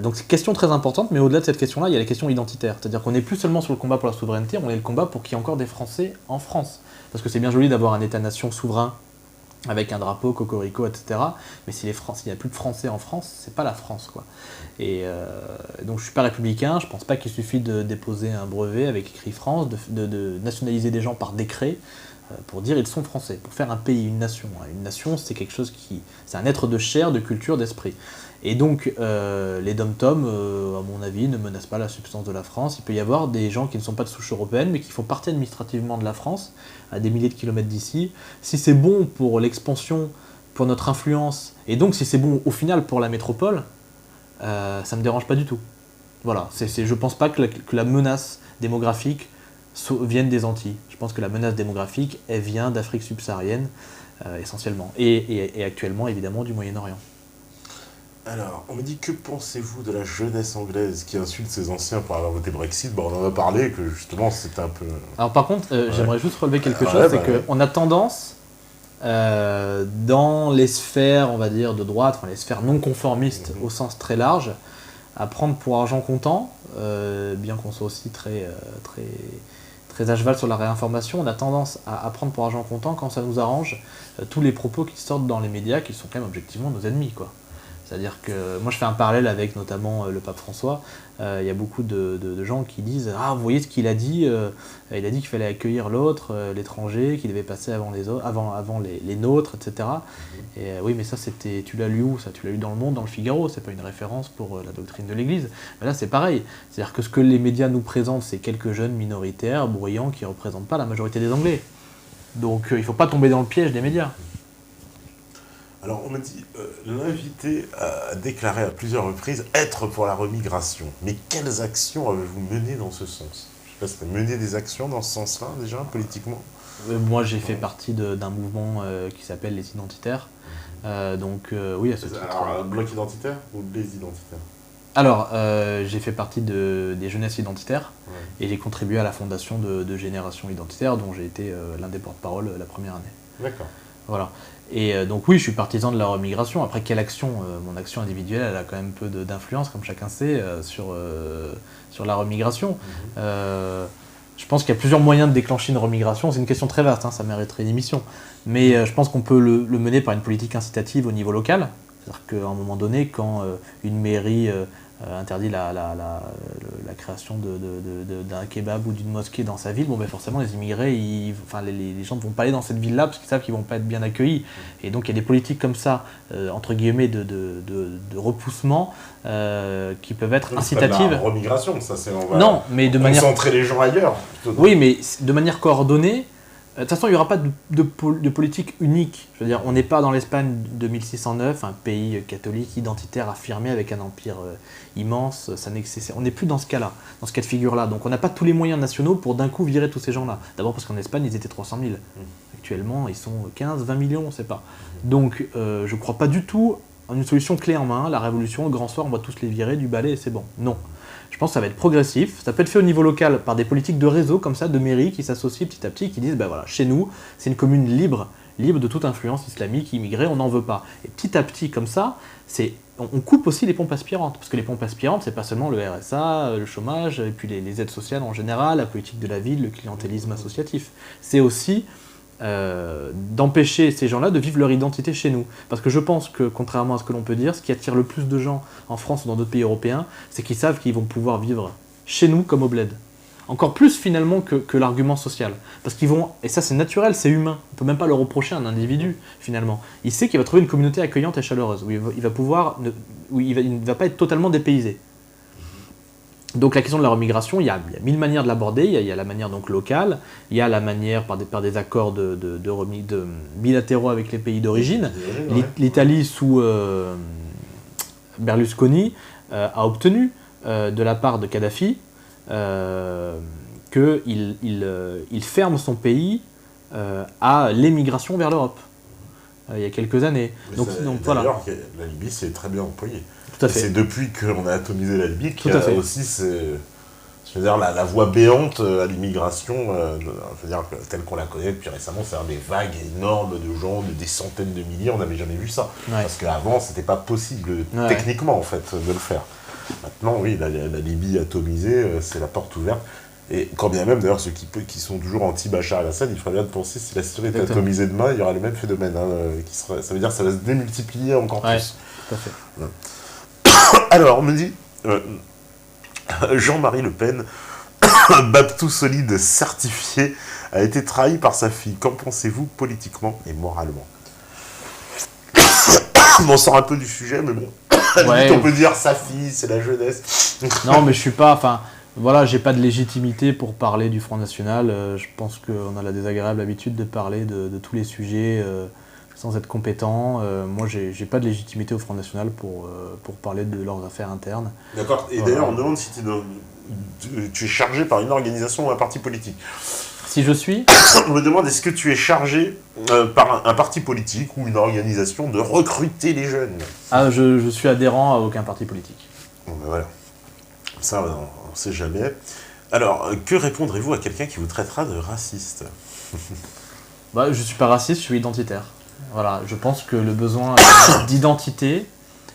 donc c'est une question très importante, mais au-delà de cette question-là, il y a la question identitaire. C'est-à-dire qu'on n'est plus seulement sur le combat pour la souveraineté, on est le combat pour qu'il y ait encore des Français en France. Parce que c'est bien joli d'avoir un État-nation souverain avec un drapeau, cocorico, etc. Mais s'il n'y a plus de Français en France, c'est pas la France, quoi. Et donc je suis pas républicain, je pense pas qu'il suffit de déposer un brevet avec écrit France, de nationaliser des gens par décret, pour dire ils sont français, pour faire un pays, une nation. Une nation, c'est quelque chose c'est un être de chair, de culture, d'esprit. Et donc, les dom-toms, à mon avis, ne menacent pas la substance de la France. Il peut y avoir des gens qui ne sont pas de souche européenne, mais qui font partie administrativement de la France, à des milliers de kilomètres d'ici. Si c'est bon pour l'expansion, pour notre influence, et donc si c'est bon au final pour la métropole, ça ne me dérange pas du tout. Voilà, je ne pense pas que la menace démographique vienne des Antilles. Je pense que la menace démographique, elle vient d'Afrique subsaharienne, essentiellement. Et actuellement, évidemment, du Moyen-Orient. Alors, on me dit, que pensez-vous de la jeunesse anglaise qui insulte ses anciens pour avoir voté Brexit ? Bon, on en a parlé, que justement, c'était un peu... Alors par contre, j'aimerais juste relever quelque chose, c'est qu'on a tendance, dans les sphères, on va dire, de droite, enfin les sphères non conformistes au sens très large, à prendre pour argent comptant, bien qu'on soit aussi très à cheval sur la réinformation, on a tendance à prendre pour argent comptant quand ça nous arrange tous les propos qui sortent dans les médias, qui sont quand même objectivement nos ennemis, quoi. C'est-à-dire que moi je fais un parallèle avec notamment le pape François. Il y a beaucoup de gens qui disent « Ah, vous voyez ce qu'il a dit il a dit qu'il fallait accueillir l'autre, l'étranger, qu'il devait passer avant les autres, avant les nôtres, etc. » Et oui, mais ça, tu l'as lu où ça? Tu l'as lu dans Le Monde, dans Le Figaro, c'est pas une référence pour la doctrine de l'Église. Mais là, c'est pareil. C'est-à-dire que ce que les médias nous présentent, c'est quelques jeunes minoritaires, bruyants, qui ne représentent pas la majorité des Anglais. Donc il ne faut pas tomber dans le piège des médias. Alors, on m'a dit, l'invité a déclaré à plusieurs reprises être pour la remigration. Mais quelles actions avez-vous menées dans ce sens? Je ne sais pas si vous avez mené des actions dans ce sens-là, déjà, politiquement. Moi, j'ai fait partie d'un mouvement qui s'appelle les Identitaires. Oui, à ce titre. Alors, un bloc identitaire ou les identitaires? Alors, j'ai fait partie des jeunesses identitaires et j'ai contribué à la fondation de Génération Identitaire, dont j'ai été l'un des porte-parole la première année. D'accord. Voilà. Et donc oui, je suis partisan de la remigration. Après, quelle action? Mon action individuelle, elle a quand même peu d'influence, comme chacun sait, sur la remigration. Je pense qu'il y a plusieurs moyens de déclencher une remigration. C'est une question très vaste, ça mériterait une émission. Mais je pense qu'on peut le mener par une politique incitative au niveau local. C'est-à-dire qu'à un moment donné, quand une mairie interdit la création d'un kebab ou d'une mosquée dans sa ville, forcément les immigrés, les gens ne vont pas aller dans cette ville-là parce qu'ils savent qu'ils ne vont pas être bien accueillis. Et donc il y a des politiques comme ça, entre guillemets, de repoussement qui peuvent être incitatives. C'est pas de la remigration, ça c'est... Non, mais de manière... concentrer les gens ailleurs. Oui, mais de manière coordonnée. De toute façon, il n'y aura pas de politique unique. Je veux dire, on n'est pas dans l'Espagne de 1609, un pays catholique, identitaire, affirmé, avec un empire immense. On n'est plus dans ce cas-là, dans ce cas de figure-là. Donc on n'a pas tous les moyens nationaux pour d'un coup virer tous ces gens-là. D'abord parce qu'en Espagne, ils étaient 300 000. Actuellement, ils sont 15, 20 millions, on ne sait pas. Donc je ne crois pas du tout en une solution clé en main. La révolution, le grand soir, on va tous les virer du balai et c'est bon. Non. Je pense que ça va être progressif, ça peut être fait au niveau local par des politiques de réseau comme ça, de mairie qui s'associent petit à petit, qui disent voilà, chez nous, c'est une commune libre de toute influence islamique, immigrée, on n'en veut pas. Et petit à petit comme ça, on coupe aussi les pompes aspirantes, parce que les pompes aspirantes, c'est pas seulement le RSA, le chômage, et puis les aides sociales en général, la politique de la ville, le clientélisme associatif. C'est aussi d'empêcher ces gens-là de vivre leur identité chez nous. Parce que je pense que, contrairement à ce que l'on peut dire, ce qui attire le plus de gens en France ou dans d'autres pays européens, c'est qu'ils savent qu'ils vont pouvoir vivre chez nous comme au bled. Encore plus finalement que l'argument social. Parce qu'ils vont, et ça c'est naturel, c'est humain, on ne peut même pas le reprocher à un individu finalement. Il sait qu'il va trouver une communauté accueillante et chaleureuse, où il ne va pas être totalement dépaysé. Donc la question de la remigration, il y a 1000 manières de l'aborder. Il y a la manière donc locale, il y a la manière par des accords de bilatéraux avec les pays d'origine. L'Italie sous Berlusconi a obtenu de la part de Kadhafi qu'il ferme son pays à l'émigration vers l'Europe il y a quelques années. Donc voilà. D'ailleurs, la Libye s'est très bien employée. Tout à fait. C'est depuis qu'on a atomisé la Libye qu'il y a aussi la voie béante à l'immigration, telle qu'on la connaît depuis récemment, c'est-à-dire des vagues énormes de gens, des centaines de milliers, on n'avait jamais vu ça. Ouais. Parce qu'avant, c'était pas possible techniquement en fait de le faire. Maintenant, oui, la Libye atomisée, c'est la porte ouverte. Et quand bien même, d'ailleurs, ceux qui sont toujours anti-Bachar el-Assad, il faudrait bien de penser si la Syrie était atomisée demain, il y aura le même phénomène. Ça veut dire que ça va se démultiplier encore plus. Tout à fait. Ouais. Alors, on me dit, Jean-Marie Le Pen, Baptou solide certifié, a été trahi par sa fille. Qu'en pensez-vous politiquement et moralement? On sort un peu du sujet, mais bon. On peut dire sa fille, c'est la jeunesse. Non, mais je suis pas... Enfin, voilà, j'ai pas de légitimité pour parler du Front National. Je pense qu'on a la désagréable habitude de parler de tous les sujets sans être compétent. Moi, j'ai pas de légitimité au Front National pour parler de leurs affaires internes. D'accord. Et d'ailleurs, on me demande si tu es chargé par une organisation ou un parti politique. Si je suis... On me demande, est-ce que tu es chargé par un parti politique ou une organisation de recruter les jeunes? Ah, je suis adhérent à aucun parti politique. Bon, ben voilà. Ça, on ne sait jamais. Alors, que répondrez-vous à quelqu'un qui vous traitera de raciste? Je ne suis pas raciste, je suis identitaire. Voilà, je pense que le besoin d'identité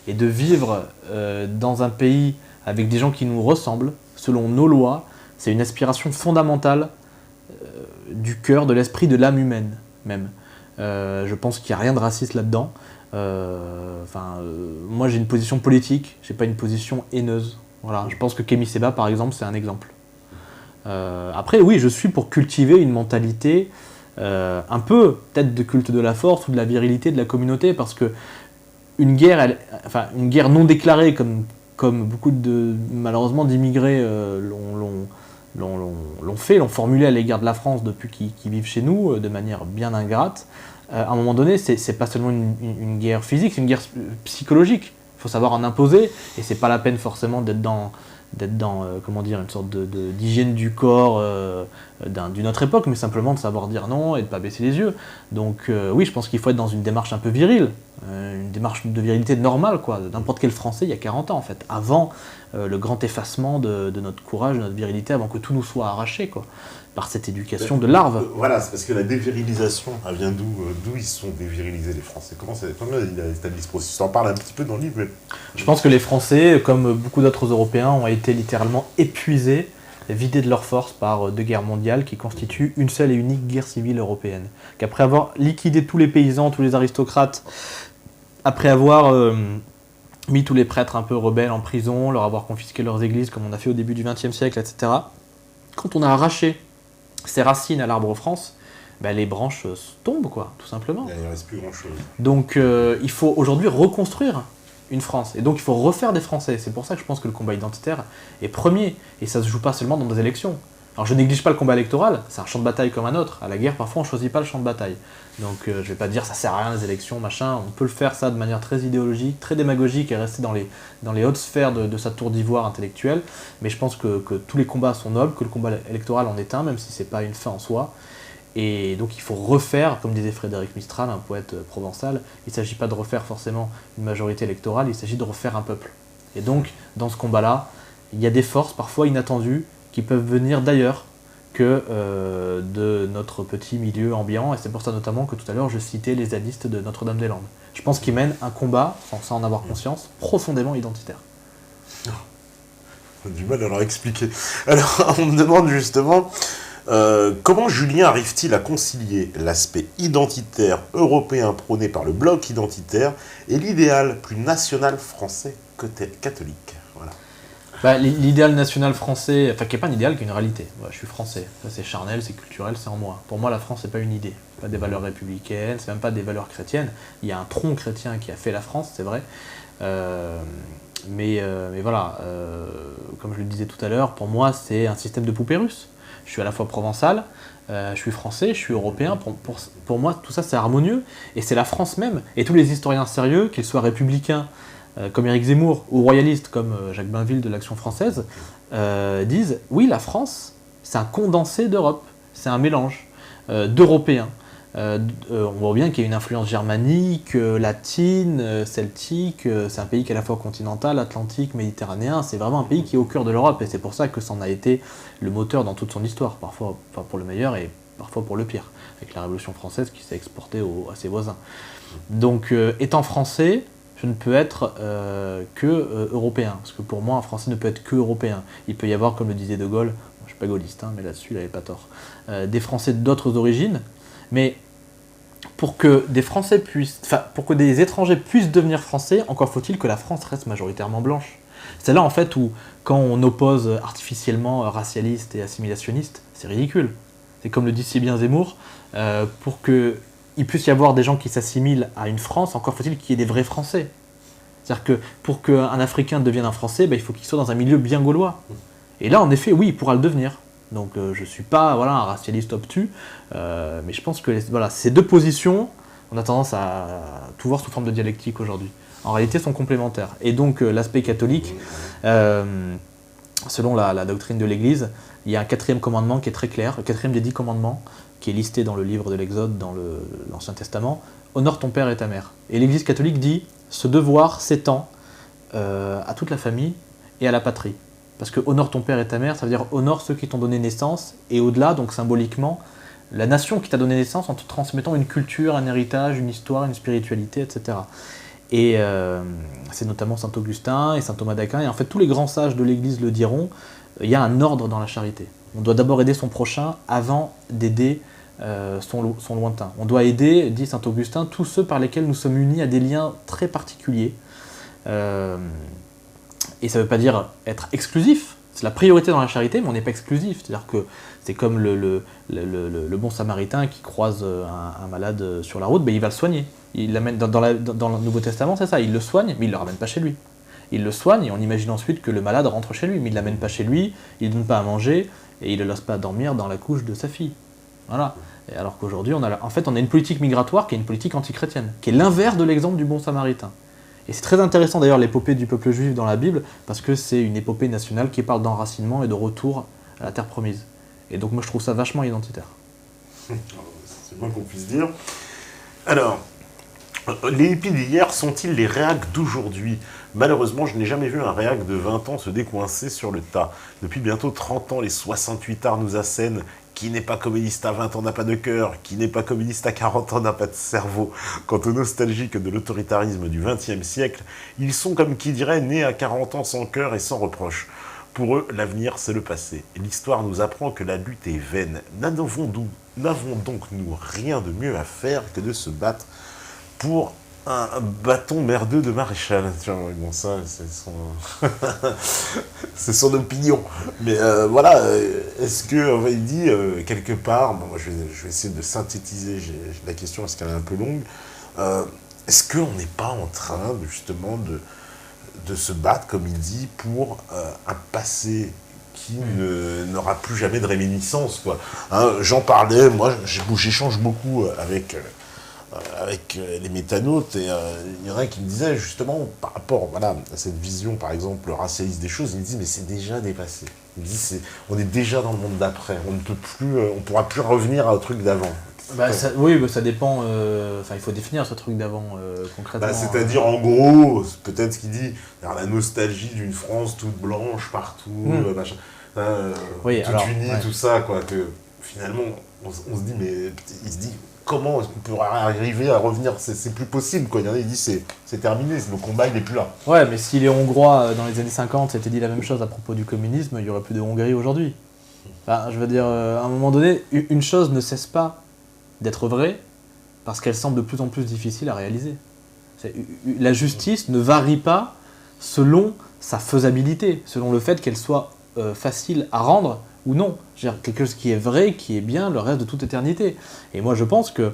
et de vivre dans un pays avec des gens qui nous ressemblent, selon nos lois, c'est une aspiration fondamentale du cœur, de l'esprit, de l'âme humaine même. Je pense qu'il n'y a rien de raciste là-dedans. Moi j'ai une position politique, j'ai pas une position haineuse. Voilà, je pense que Kémy Séba par exemple c'est un exemple. Après oui, je suis pour cultiver une mentalité un peu peut-être de culte de la force ou de la virilité de la communauté, parce que une guerre, une guerre non déclarée comme beaucoup malheureusement d'immigrés l'ont formulé à l'égard de la France depuis qu'ils vivent chez nous de manière bien ingrate. À un moment donné, c'est pas seulement une guerre physique, c'est une guerre psychologique. Il faut savoir en imposer, et c'est pas la peine forcément d'être dans comment dire, une sorte d'hygiène du corps d'une autre époque, mais simplement de savoir dire non et de ne pas baisser les yeux. Donc oui, je pense qu'il faut être dans une démarche un peu virile, une démarche de virilité normale, quoi, de n'importe quel Français il y a 40 ans en fait, avant le grand effacement de notre courage, de notre virilité, avant que tout nous soit arraché, quoi, par cette éducation de larves. Voilà, c'est parce que la dévirilisation, elle vient d'où ils sont dévirilisés les Français? Comment il a établi ce processus? Tu en parles un petit peu dans le livre, mais... Je pense que les Français, comme beaucoup d'autres Européens, ont été littéralement épuisés, vidés de leur force par deux guerres mondiales qui constituent une seule et unique guerre civile européenne. Qu'après avoir liquidé tous les paysans, tous les aristocrates, après avoir mis tous les prêtres un peu rebelles en prison, leur avoir confisqué leurs églises comme on a fait au début du XXe siècle, etc., quand on a arraché ces racines à l'arbre France, les branches tombent, quoi, tout simplement. Il ne reste plus grand-chose. Donc il faut aujourd'hui reconstruire une France. Et donc il faut refaire des Français. C'est pour ça que je pense que le combat identitaire est premier. Et ça ne se joue pas seulement dans des élections. Alors je néglige pas le combat électoral, c'est un champ de bataille comme un autre. À la guerre, parfois on ne choisit pas le champ de bataille. Donc je vais pas dire ça sert à rien les élections, machin. On peut le faire ça de manière très idéologique, très démagogique et rester dans les hautes sphères de sa tour d'ivoire intellectuelle. Mais je pense que tous les combats sont nobles, que le combat électoral en est un, même si c'est pas une fin en soi. Et donc il faut refaire, comme disait Frédéric Mistral, un poète provençal, il ne s'agit pas de refaire forcément une majorité électorale, il s'agit de refaire un peuple. Et donc, dans ce combat-là, il y a des forces parfois inattendues qui peuvent venir d'ailleurs que de notre petit milieu ambiant, et c'est pour ça notamment que tout à l'heure je citais les zadistes de Notre-Dame-des-Landes. Je pense qu'ils mènent un combat, sans en avoir conscience, profondément identitaire. On a du mal à leur expliquer. Alors, on me demande justement... comment Julien arrive-t-il à concilier l'aspect identitaire européen prôné par le bloc identitaire et l'idéal plus national français catholique? Voilà. L'idéal national français, qui n'est pas un idéal, qui est une réalité. Ouais, je suis français, ça c'est charnel, c'est culturel, c'est en moi. Pour moi, la France, c'est pas une idée, c'est pas des valeurs républicaines, c'est même pas des valeurs chrétiennes. Il y a un tronc chrétien qui a fait la France, c'est vrai. Mais voilà, comme je le disais tout à l'heure, pour moi, c'est un système de poupée russe. Je suis à la fois provençal, je suis français, je suis européen. Pour moi, tout ça, c'est harmonieux. Et c'est la France même. Et tous les historiens sérieux, qu'ils soient républicains, comme Éric Zemmour, ou royalistes, comme Jacques Bainville de l'Action française, disent « Oui, la France, c'est un condensé d'Europe. C'est un mélange d'Européens. On voit bien qu'il y a une influence germanique, latine, celtique. C'est un pays qui est à la fois continental, atlantique, méditerranéen. C'est vraiment un pays qui est au cœur de l'Europe. Et c'est pour ça que ça en a été le moteur dans toute son histoire, parfois pour le meilleur et parfois pour le pire, avec la Révolution française qui s'est exportée à ses voisins. Donc, étant français, je ne peux être que européen. Parce que pour moi, un Français ne peut être que européen. Il peut y avoir, comme le disait De Gaulle, je ne suis pas gaulliste, mais là-dessus, il n'avait pas tort, des Français d'autres origines. Mais pour que des étrangers puissent devenir français, encore faut-il que la France reste majoritairement blanche. C'est là en fait où, quand on oppose artificiellement racialiste et assimilationniste, c'est ridicule. C'est comme le dit si bien Zemmour, pour qu'il puisse y avoir des gens qui s'assimilent à une France, encore faut-il qu'il y ait des vrais Français. C'est-à-dire que pour qu'un Africain devienne un Français, il faut qu'il soit dans un milieu bien gaulois. Et là, en effet, oui, il pourra le devenir. Donc je ne suis pas un racialiste obtus, mais je pense que ces deux positions, on a tendance à tout voir sous forme de dialectique aujourd'hui. En réalité, sont complémentaires. Et donc l'aspect catholique, selon la doctrine de l'Église, il y a un 4e commandement qui est très clair, le 4e des 10 commandements, qui est listé dans le livre de l'Exode, dans l'Ancien Testament, « Honore ton père et ta mère ». Et l'Église catholique dit « Ce devoir s'étend à toute la famille et à la patrie ». Parce que honore ton père et ta mère, ça veut dire honore ceux qui t'ont donné naissance, et au-delà, donc symboliquement, la nation qui t'a donné naissance en te transmettant une culture, un héritage, une histoire, une spiritualité, etc. Et c'est notamment saint Augustin et saint Thomas d'Aquin, et en fait tous les grands sages de l'Église le diront, il y a un ordre dans la charité. On doit d'abord aider son prochain avant d'aider sont lointains. On doit aider, dit saint Augustin, tous ceux par lesquels nous sommes unis à des liens très particuliers. Et ça ne veut pas dire être exclusif. C'est la priorité dans la charité, mais on n'est pas exclusif. C'est-à-dire que c'est comme le bon samaritain qui croise un malade sur la route, ben il va le soigner. Il l'amène dans le Nouveau Testament, c'est ça, il le soigne, mais il ne le ramène pas chez lui. Il le soigne et on imagine ensuite que le malade rentre chez lui, mais il ne l'amène pas chez lui, il ne donne pas à manger et il ne le laisse pas dormir dans la couche de sa fille. Voilà. Et alors qu'aujourd'hui, on a une politique migratoire qui est une politique antichrétienne, qui est l'inverse de l'exemple du bon samaritain. Et c'est très intéressant d'ailleurs l'épopée du peuple juif dans la Bible, parce que c'est une épopée nationale qui parle d'enracinement et de retour à la terre promise. Et donc moi je trouve ça vachement identitaire. C'est le moins qu'on puisse dire. Alors, les hippies d'hier sont-ils les réacs d'aujourd'hui ? Malheureusement, je n'ai jamais vu un réac de 20 ans se décoincer sur le tas. Depuis bientôt 30 ans, les 68 arts nous assènent. Qui n'est pas communiste à 20 ans n'a pas de cœur, qui n'est pas communiste à 40 ans n'a pas de cerveau. Quant aux nostalgiques de l'autoritarisme du XXe siècle, ils sont comme qui dirait nés à 40 ans sans cœur et sans reproche. Pour eux, l'avenir c'est le passé. Et l'histoire nous apprend que la lutte est vaine. N'avons donc nous rien de mieux à faire que de se battre pour un bâton merdeux de maréchal. Tiens, bon, ça, c'est son opinion. Mais voilà, est-ce que, il dit quelque part, bon, moi je vais essayer de synthétiser la question parce qu'elle est un peu longue, est-ce qu'on n'est pas en train justement de se battre, comme il dit, pour un passé qui n'aura plus jamais de réminiscence, quoi. Hein, j'en parlais, moi j'échange beaucoup avec les métanautes, et il y en a qui me disaient justement par rapport à cette vision par exemple racialiste des choses, ils me disent mais c'est déjà dépassé. Ils me disent on est déjà dans le monde d'après, on pourra plus revenir au truc d'avant. Oui, ça dépend, il faut définir ce truc d'avant concrètement. C'est-à-dire en gros, peut-être ce qu'il dit, la nostalgie d'une France toute blanche partout, machin, toute unie, tout ça, quoi, que finalement on se dit, mais il se dit comment est-ce qu'on peut arriver à revenir, c'est plus possible, quoi. Il dit c'est terminé, le combat il n'est plus là. Ouais, mais si les Hongrois dans les années 50 s'étaient dit la même chose à propos du communisme, il n'y aurait plus de Hongrie aujourd'hui. Enfin, je veux dire, à un moment donné, une chose ne cesse pas d'être vraie parce qu'elle semble de plus en plus difficile à réaliser. La justice ne varie pas selon sa faisabilité, selon le fait qu'elle soit facile à rendre ou non. Quelque chose qui est vrai, qui est bien, le reste de toute éternité. Et moi je pense que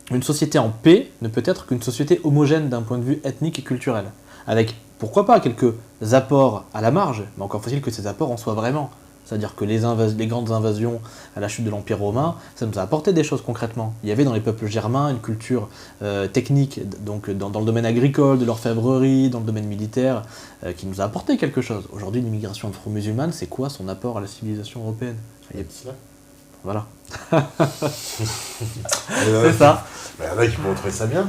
une société en paix ne peut être qu'une société homogène d'un point de vue ethnique et culturel. Avec, pourquoi pas, quelques apports à la marge, mais encore faut-il que ces apports en soient vraiment. C'est-à-dire que les grandes invasions à la chute de l'Empire romain, ça nous a apporté des choses concrètement. Il y avait dans les peuples germains une culture technique, donc dans le domaine agricole, de l'orfèvrerie, dans le domaine militaire, qui nous a apporté quelque chose. Aujourd'hui, l'immigration afro-musulmane, c'est quoi son apport à la civilisation européenne ? Voilà. C'est ça. Il y en a qui vont trouver ça bien.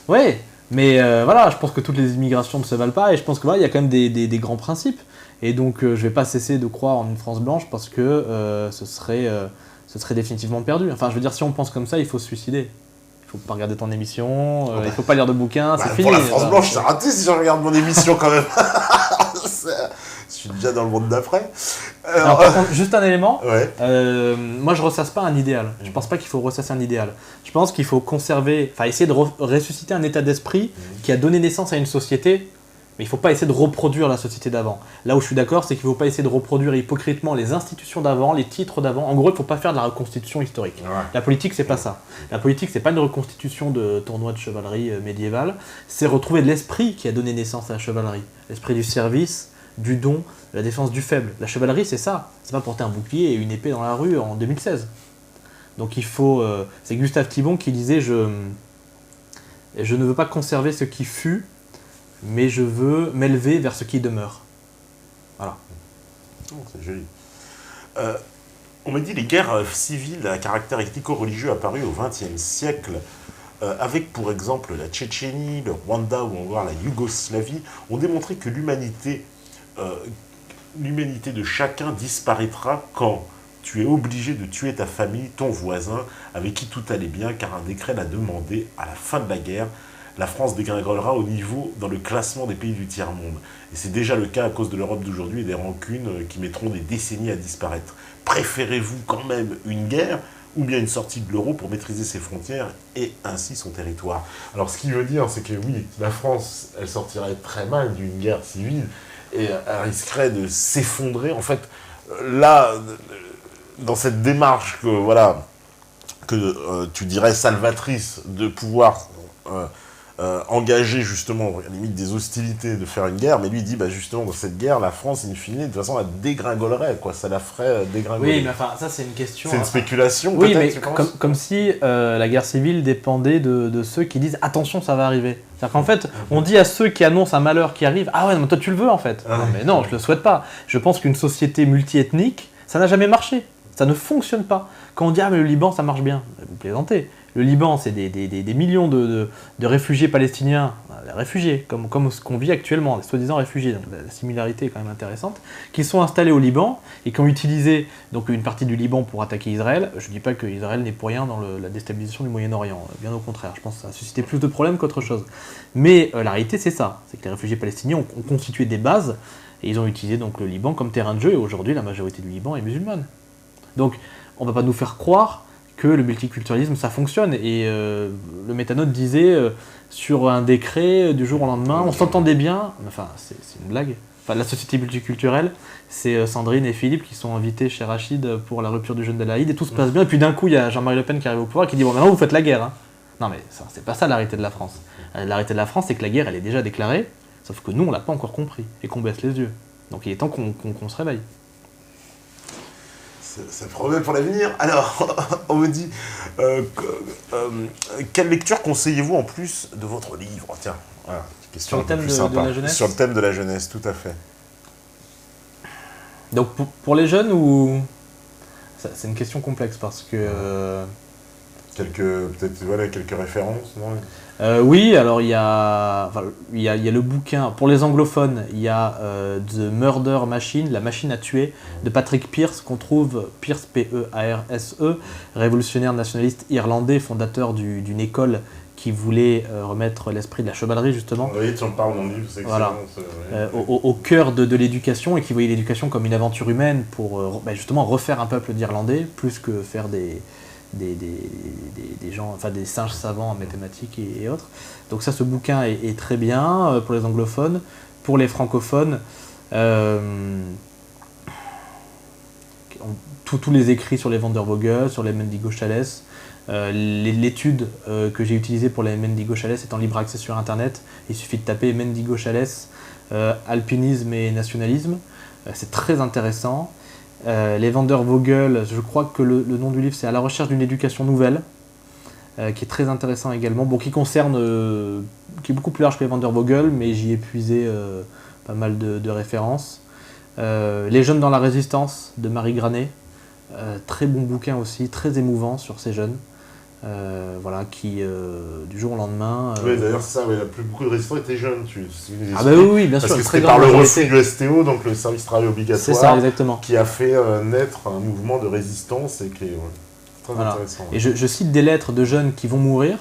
Oui, mais je pense que toutes les immigrations ne se valent pas, et je pense qu'il y a quand même des grands principes. Et donc je ne vais pas cesser de croire en une France blanche parce que ce serait définitivement perdu. Enfin, je veux dire, si on pense comme ça, il faut se suicider. Il ne faut pas regarder ton émission, il ne faut pas lire de bouquins, c'est fini. Pour la France blanche, c'est raté si je regarde mon émission quand même. Je suis déjà dans le monde d'après. Alors, par contre, juste un élément, ouais. Moi je ne ressasse pas un idéal. Je ne pense pas qu'il faut ressasser un idéal. Je pense qu'il faut essayer de ressusciter un état d'esprit qui a donné naissance à une société. Mais il ne faut pas essayer de reproduire la société d'avant. Là où je suis d'accord, c'est qu'il ne faut pas essayer de reproduire hypocritement les institutions d'avant, les titres d'avant. En gros, il ne faut pas faire de la reconstitution historique. Ouais. La politique, c'est pas ça. La politique, c'est pas une reconstitution de tournoi de chevalerie médiévale. C'est retrouver l'esprit qui a donné naissance à la chevalerie. L'esprit du service, du don, de la défense du faible. La chevalerie, c'est ça. C'est pas porter un bouclier et une épée dans la rue en 2016. Donc il faut... c'est Gustave Thibon qui disait « Je ne veux pas conserver ce qui fut, mais je veux m'élever vers ce qui demeure. » Voilà. Oh, c'est joli. On m'a dit les guerres civiles à caractère ethnico-religieux apparues au XXe siècle, avec pour exemple la Tchétchénie, le Rwanda ou encore la Yougoslavie, ont démontré que l'humanité de chacun disparaîtra quand tu es obligé de tuer ta famille, ton voisin, avec qui tout allait bien, car un décret l'a demandé. À la fin de la guerre, la France dégringolera au niveau dans le classement des pays du tiers-monde. Et c'est déjà le cas à cause de l'Europe d'aujourd'hui et des rancunes qui mettront des décennies à disparaître. Préférez-vous quand même une guerre ou bien une sortie de l'euro pour maîtriser ses frontières et ainsi son territoire. Alors ce qui veut dire, c'est que oui, la France, elle sortirait très mal d'une guerre civile et elle risquerait de s'effondrer. En fait, là, dans cette démarche que tu dirais salvatrice de pouvoir engager justement, à la limite des hostilités, de faire une guerre, mais lui il dit justement dans cette guerre, la France, in fine, de toute façon, elle dégringolerait, quoi, ça la ferait dégringoler. Oui, mais enfin, ça c'est une question... C'est une spéculation, oui, peut-être, mais tu penses comme si la guerre civile dépendait de ceux qui disent « attention, ça va arriver ». C'est-à-dire qu'en fait, on dit à ceux qui annoncent un malheur qui arrive « ah ouais, mais toi tu le veux en fait ». Non, mais non, je le souhaite pas. Je pense qu'une société multiethnique, ça n'a jamais marché. Ça ne fonctionne pas. Quand on dit « ah mais le Liban, ça marche bien », vous plaisantez. Le Liban, c'est des millions de réfugiés palestiniens, réfugiés, comme ce qu'on vit actuellement, des soi-disant réfugiés, donc la similarité est quand même intéressante, qui sont installés au Liban et qui ont utilisé donc, une partie du Liban pour attaquer Israël. Je ne dis pas qu'Israël n'est pour rien dans la déstabilisation du Moyen-Orient, bien au contraire, je pense que ça a suscité plus de problèmes qu'autre chose. Mais la réalité, c'est ça, c'est que les réfugiés palestiniens ont constitué des bases et ils ont utilisé donc, le Liban comme terrain de jeu et aujourd'hui, la majorité du Liban est musulmane. Donc, on ne va pas nous faire croire que le multiculturalisme, ça fonctionne. Et le métanote disait, sur un décret, du jour au lendemain, on s'entendait bien, enfin, c'est une blague. Enfin, la société multiculturelle, c'est Sandrine et Philippe qui sont invités chez Rachid pour la rupture du jeûne d'Alaïd, et tout se passe bien, et puis d'un coup, il y a Jean-Marie Le Pen qui arrive au pouvoir et qui dit « bon, maintenant, vous faites la guerre. Hein. » Non, mais c'est pas ça la réalité de la France. La réalité de la France, c'est que la guerre, elle est déjà déclarée, sauf que nous, on l'a pas encore compris, et qu'on baisse les yeux. Donc il est temps qu'on se réveille. Ça promet pour l'avenir. Alors, on me dit, quelle lecture conseillez-vous en plus de votre livre? Tiens, voilà, question sur le thème de la jeunesse. Sur le thème de la jeunesse, tout à fait. Donc pour les jeunes ou... C'est une question complexe parce que... Peut-être voilà, quelques références, non? Oui, alors il y a le bouquin, pour les anglophones, il y a The Murder Machine, la machine à tuer, de Patrick Pearse, qu'on trouve, Pearse, P-E-A-R-S-E, révolutionnaire nationaliste irlandais, fondateur d'une école qui voulait remettre l'esprit de la chevalerie, justement. Oui, tu en parles dans le livre, c'est excellent. Voilà. Au cœur de l'éducation, et qui voyait l'éducation comme une aventure humaine pour justement refaire un peuple d'Irlandais, plus que faire des gens, enfin des singes savants en mathématiques et autres. Donc ça, ce bouquin est très bien pour les anglophones. Pour les francophones, tous les écrits sur les Vandervogel, sur les Mendigo-Chales, l'étude que j'ai utilisée pour les Mendigo-Chales est en libre accès sur internet. Il suffit de taper Mendigo-Chales, alpinisme et nationalisme. C'est très intéressant. Les Vandervogel, je crois que le nom du livre c'est « À la recherche d'une éducation nouvelle », qui est très intéressant également, bon, qui est beaucoup plus large que les Vandervogel, mais j'y ai puisé pas mal de références. Les jeunes dans la résistance de Marie Granet, très bon bouquin aussi, très émouvant sur ces jeunes. Voilà, qui du jour au lendemain... Oui, d'ailleurs, c'est ça, beaucoup de résistants étaient jeunes. Ah bah oui, bien sûr. Parce que c'était par le refus du STO, donc le service travail obligatoire, c'est ça, exactement, qui a fait naître un mouvement de résistance et qui est très intéressant. Et je cite des lettres de jeunes qui vont mourir,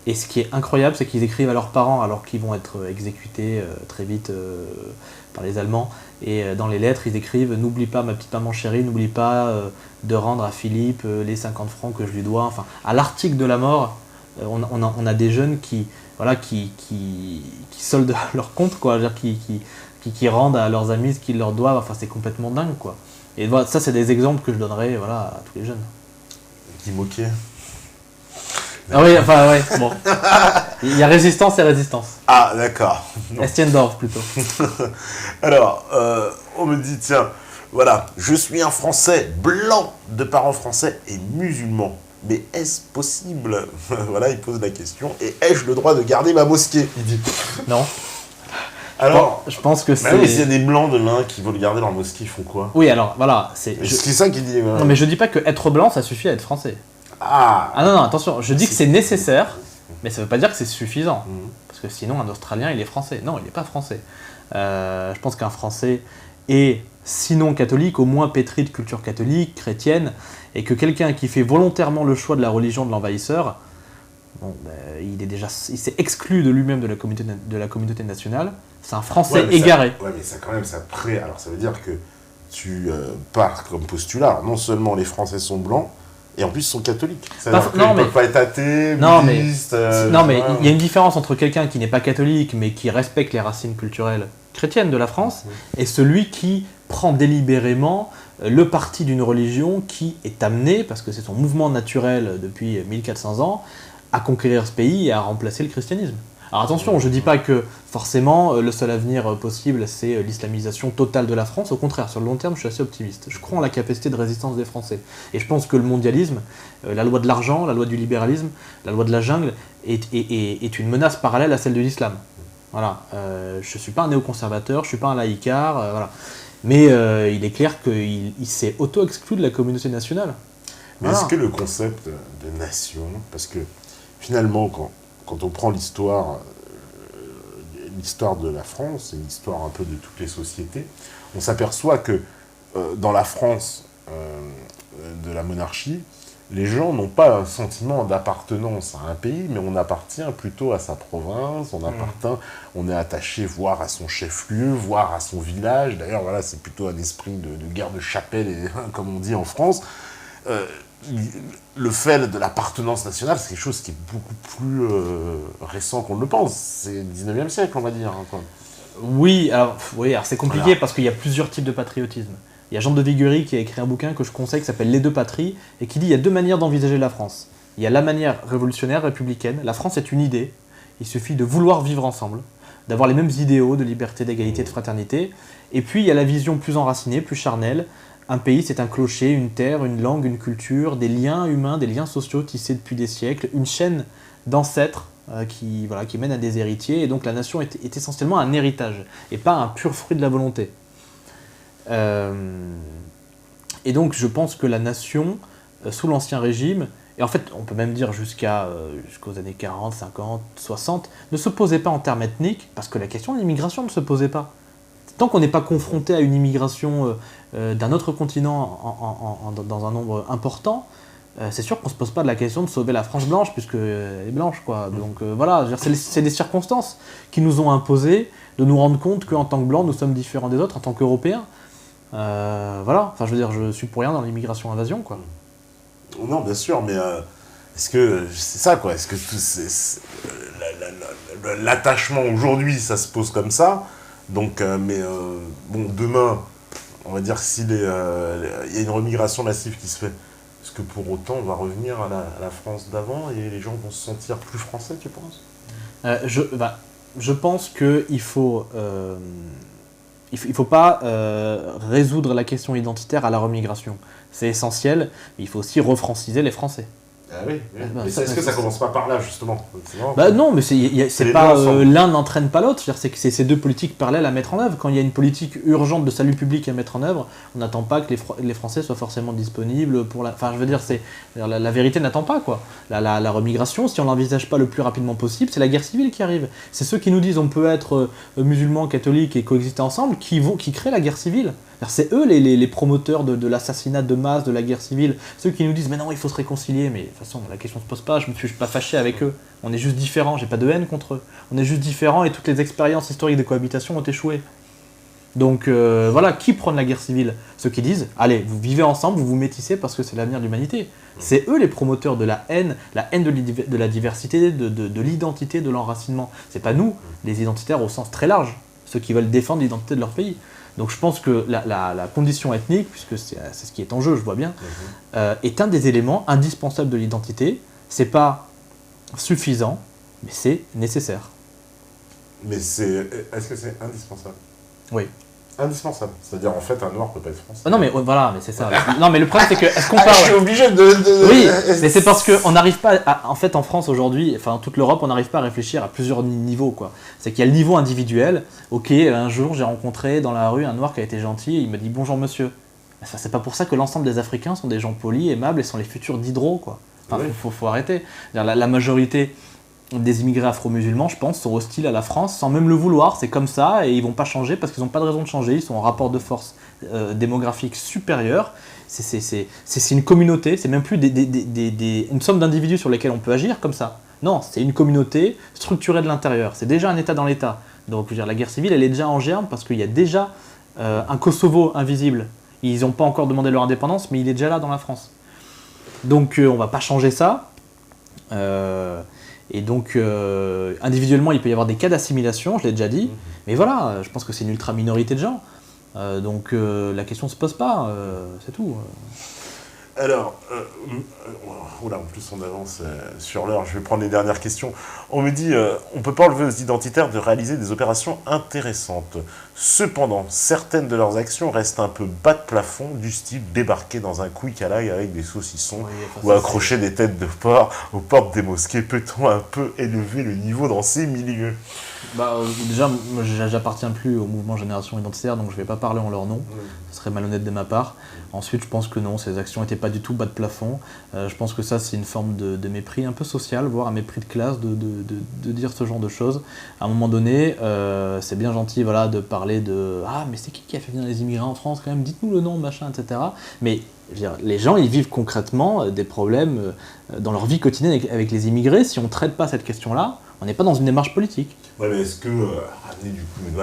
et ce qui est incroyable, c'est qu'ils écrivent à leurs parents alors qu'ils vont être exécutés très vite par les Allemands. Et dans les lettres, ils écrivent « N'oublie pas, ma petite maman chérie, n'oublie pas de rendre à Philippe les 50 francs que je lui dois. » Enfin, à l'article de la mort, on a des jeunes qui soldent leur compte, quoi, qui rendent à leurs amis ce qu'ils leur doivent. Enfin, c'est complètement dingue, quoi. Et voilà, ça, c'est des exemples que je donnerais à tous les jeunes. Guy Môquet. Ah oui, enfin, ouais, bon. Il y a résistance et résistance. Ah, d'accord. Estienne-Dorf, plutôt. Alors, on me dit, tiens, voilà, je suis un Français blanc, de parents français et musulmans. Mais est-ce possible? Voilà, il pose la question. Et ai-je le droit de garder ma mosquée? Il dit. Non. Alors, je pense que c'est... Mais s'il y a des blancs demain qui veulent garder leur mosquée, ils font quoi? Oui, alors, voilà. C'est ça qu'il dit. Non, mais je dis pas que être blanc, ça suffit à être français. Ah non, attention, je dis que c'est nécessaire, mais ça veut pas dire que c'est suffisant. Parce que sinon, un Australien, il est français. Non, il n'est pas français. Je pense qu'un Français est, sinon catholique, au moins pétri de culture catholique, chrétienne, et que quelqu'un qui fait volontairement le choix de la religion de l'envahisseur, bon, il s'est exclu de lui-même de la communauté nationale. C'est un Français égaré. Ouais, mais ça quand même, alors ça veut dire que tu pars comme postulat. Alors, non seulement les Français sont blancs, Et en plus, ils sont catholiques. Pas- C'est-à-dire qu'ils non, ne mais- peuvent pas être athées, Non, mais- bouddhistes... Non, mais voilà. il y a une différence entre quelqu'un qui n'est pas catholique, mais qui respecte les racines culturelles chrétiennes de la France, et celui qui prend délibérément le parti d'une religion qui est amenée, parce que c'est son mouvement naturel depuis 1400 ans, à conquérir ce pays et à remplacer le christianisme. Alors attention, je ne dis pas que forcément le seul avenir possible c'est l'islamisation totale de la France. Au contraire, sur le long terme, je suis assez optimiste. Je crois en la capacité de résistance des Français. Et je pense que le mondialisme, la loi de l'argent, la loi du libéralisme, la loi de la jungle est une menace parallèle à celle de l'islam. Voilà. Je ne suis pas un néoconservateur, je ne suis pas un laïcard, voilà. Mais il est clair qu'il s'est auto-exclu de la communauté nationale. Mais Voilà. est-ce que le concept de nation, parce que finalement, quand on prend l'histoire de la France, et l'histoire un peu de toutes les sociétés, on s'aperçoit que dans la France de la monarchie, les gens n'ont pas un sentiment d'appartenance à un pays, mais on appartient plutôt à sa province, on est attaché voire à son chef-lieu, voire à son village. D'ailleurs, voilà, c'est plutôt un esprit de guerre de chapelle, comme on dit en France. Le fait de l'appartenance nationale, c'est quelque chose qui est beaucoup plus récent qu'on ne le pense. C'est le 19e siècle, on va dire. Hein, quoi. Oui, alors c'est compliqué Voilà. parce qu'il y a plusieurs types de patriotisme. Il y a Jean de Viguerie qui a écrit un bouquin que je conseille qui s'appelle Les deux patries et qui dit il y a deux manières d'envisager la France. Il y a la manière révolutionnaire, républicaine. La France est une idée. Il suffit de vouloir vivre ensemble, d'avoir les mêmes idéaux de liberté, d'égalité, de fraternité. Et puis il y a la vision plus enracinée, plus charnelle. Un pays, c'est un clocher, une terre, une langue, une culture, des liens humains, des liens sociaux tissés depuis des siècles, une chaîne d'ancêtres qui mène à des héritiers. Et donc la nation est essentiellement un héritage et pas un pur fruit de la volonté. Et donc je pense que la nation, sous l'Ancien Régime, et en fait on peut même dire jusqu'aux années 40, 50, 60, ne se posait pas en termes ethniques, parce que la question de l'immigration ne se posait pas. Tant qu'on n'est pas confronté à une immigration d'un autre continent dans un nombre important, c'est sûr qu'on ne se pose pas de la question de sauver la France blanche, puisqu'elle est blanche, quoi. Donc voilà, je veux dire, c'est des circonstances qui nous ont imposé de nous rendre compte qu'en tant que blancs, nous sommes différents des autres, en tant qu'Européens. Voilà, enfin je veux dire, je suis pour rien dans l'immigration-invasion, quoi. Non, bien sûr, mais est-ce que c'est ça, quoi? Est-ce que l'attachement aujourd'hui, ça se pose comme ça? Donc, bon, demain, on va dire que s'il y a une remigration massive qui se fait, est-ce que pour autant on va revenir à la France d'avant et les gens vont se sentir plus français, tu penses? Je pense qu'il faut... il faut pas résoudre la question identitaire à la remigration. C'est essentiel, mais il faut aussi refranciser les Français. Ah oui, oui. Bah, Mais ça, est-ce que ça commence pas par là, justement? Non, mais c'est les pas deux ensemble. l'un n'entraîne pas l'autre. C'est que c'est ces deux politiques parallèles à mettre en œuvre. Quand il y a une politique urgente de salut public à mettre en œuvre, on n'attend pas que les Français soient forcément disponibles pour la. Enfin, je veux dire, la vérité n'attend pas, quoi. La remigration, si on l'envisage pas le plus rapidement possible, c'est la guerre civile qui arrive. C'est ceux qui nous disent on peut être musulmans, catholiques et coexister ensemble qui créent la guerre civile. C'est eux les promoteurs de l'assassinat de masse, de la guerre civile. Ceux qui nous disent mais non, il faut se réconcilier. Mais de toute façon, la question ne se pose pas. Je ne suis pas fâché avec eux. On est juste différents. J'ai pas de haine contre eux. On est juste différents et toutes les expériences historiques de cohabitation ont échoué. Donc voilà, qui prône la guerre civile? Ceux qui disent allez, vous vivez ensemble, vous vous métissez parce que c'est l'avenir de l'humanité. C'est eux les promoteurs de la haine de la diversité, de l'identité, de l'enracinement. C'est pas nous, les identitaires au sens très large, ceux qui veulent défendre l'identité de leur pays. Donc je pense que la condition ethnique, puisque c'est ce qui est en jeu, je vois bien, est un des éléments indispensables de l'identité. C'est pas suffisant, mais c'est nécessaire. Mais est-ce que c'est indispensable? Oui. Indispensable. C'est-à-dire, en fait, un noir peut pas être français. Non mais voilà, mais c'est ça. Non mais le problème c'est que est-ce qu'on parle... Je suis obligé de... Oui, mais c'est parce qu'on n'arrive pas en fait en France aujourd'hui, enfin toute l'Europe, on n'arrive pas à réfléchir à plusieurs niveaux, quoi. C'est qu'il y a le niveau individuel. Ok, un jour j'ai rencontré dans la rue un noir qui a été gentil et il me dit bonjour monsieur. Enfin, c'est pas pour ça que l'ensemble des Africains sont des gens polis, aimables et sont les futurs Diderot, quoi. Enfin, Oui. faut arrêter. La majorité des immigrés afro-musulmans, je pense, sont hostiles à la France sans même le vouloir. C'est comme ça et ils vont pas changer parce qu'ils n'ont pas de raison de changer. Ils sont en rapport de force démographique supérieur. C'est une communauté, c'est même plus une somme d'individus sur lesquels on peut agir comme ça. Non, c'est une communauté structurée de l'intérieur. C'est déjà un État dans l'État. Donc, je veux dire, la guerre civile, elle est déjà en germe parce qu'il y a déjà un Kosovo invisible. Ils n'ont pas encore demandé leur indépendance, mais il est déjà là dans la France. Donc on va pas changer ça. Et donc individuellement, il peut y avoir des cas d'assimilation, je l'ai déjà dit. Mais voilà, je pense que c'est une ultra minorité de gens. Donc la question se pose pas, c'est tout. Alors, oula, en plus on avance sur l'heure, je vais prendre les dernières questions. On me dit, on ne peut pas enlever aux identitaires de réaliser des opérations intéressantes. Cependant, certaines de leurs actions restent un peu bas de plafond, du style débarquer dans un quick à l'ail avec des saucissons, ou accrocher des têtes de porc aux portes des mosquées. Peut-on un peu élever le niveau dans ces milieux? Déjà, moi, j'appartiens plus au mouvement Génération Identitaire, donc je ne vais pas parler en leur nom. Ce serait malhonnête de ma part. Ensuite, je pense que non, ces actions n'étaient pas du tout bas de plafond. Je pense que ça, c'est une forme de mépris un peu social, voire un mépris de classe, de dire ce genre de choses. À un moment donné, c'est bien gentil voilà, de parler de « Ah, mais c'est qui a fait venir les immigrés en France quand même? Dites-nous le nom, machin, etc. » Mais je veux dire, les gens, ils vivent concrètement des problèmes dans leur vie quotidienne avec les immigrés. Si on ne traite pas cette question-là, on n'est pas dans une démarche politique. Ouais, mais est-ce que, amener du coup,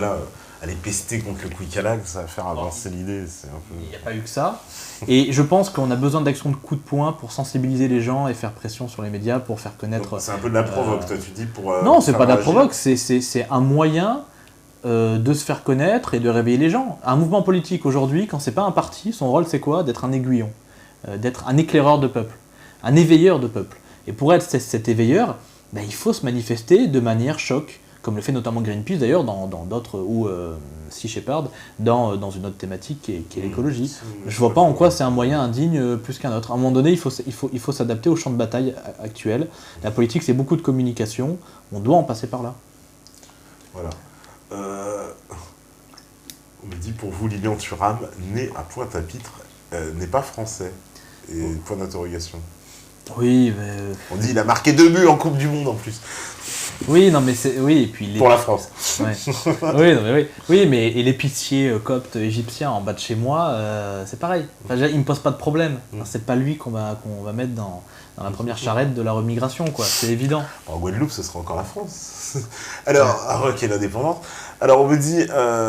aller pester contre le quick à l'ail, ça va faire avancer l'idée, c'est un peu... Il n'y a pas eu que ça. Et je pense qu'on a besoin d'actions de coup de poing pour sensibiliser les gens et faire pression sur les médias pour faire connaître... Donc, c'est un peu de la provoque, toi, tu dis, pour... non, c'est pas de la provoque, c'est un moyen de se faire connaître et de réveiller les gens. Un mouvement politique aujourd'hui, quand c'est pas un parti, son rôle c'est quoi? D'être un aiguillon, d'être un éclaireur de peuple, un éveilleur de peuple. Et pour être cet éveilleur, il faut se manifester de manière choc, comme le fait notamment Greenpeace d'ailleurs dans d'autres, ou Sea Shepherd dans une autre thématique qui est l'écologie. Je vois pas en quoi c'est un moyen indigne plus qu'un autre. À un moment donné, il faut s'adapter au champ de bataille actuel. La politique, c'est beaucoup de communication, on doit en passer par là. Voilà. On me dit pour vous, Lilian Thuram, né à Pointe-à-Pitre, n'est pas français. Et point d'interrogation. Oui, mais... On dit il a marqué 2 buts en Coupe du Monde en plus. Oui, non, mais c'est... Oui, et puis... Pour la France. Ouais. Oui, non, mais oui. Oui, mais et l'épicier copte égyptien en bas de chez moi, c'est pareil. Enfin, déjà, il me pose pas de problème. Enfin, c'est pas lui qu'on va mettre dans la première charrette de la remigration, quoi. C'est évident. En Guadeloupe, ce sera encore la France. Alors, qui est l'indépendance. Alors, on me dit,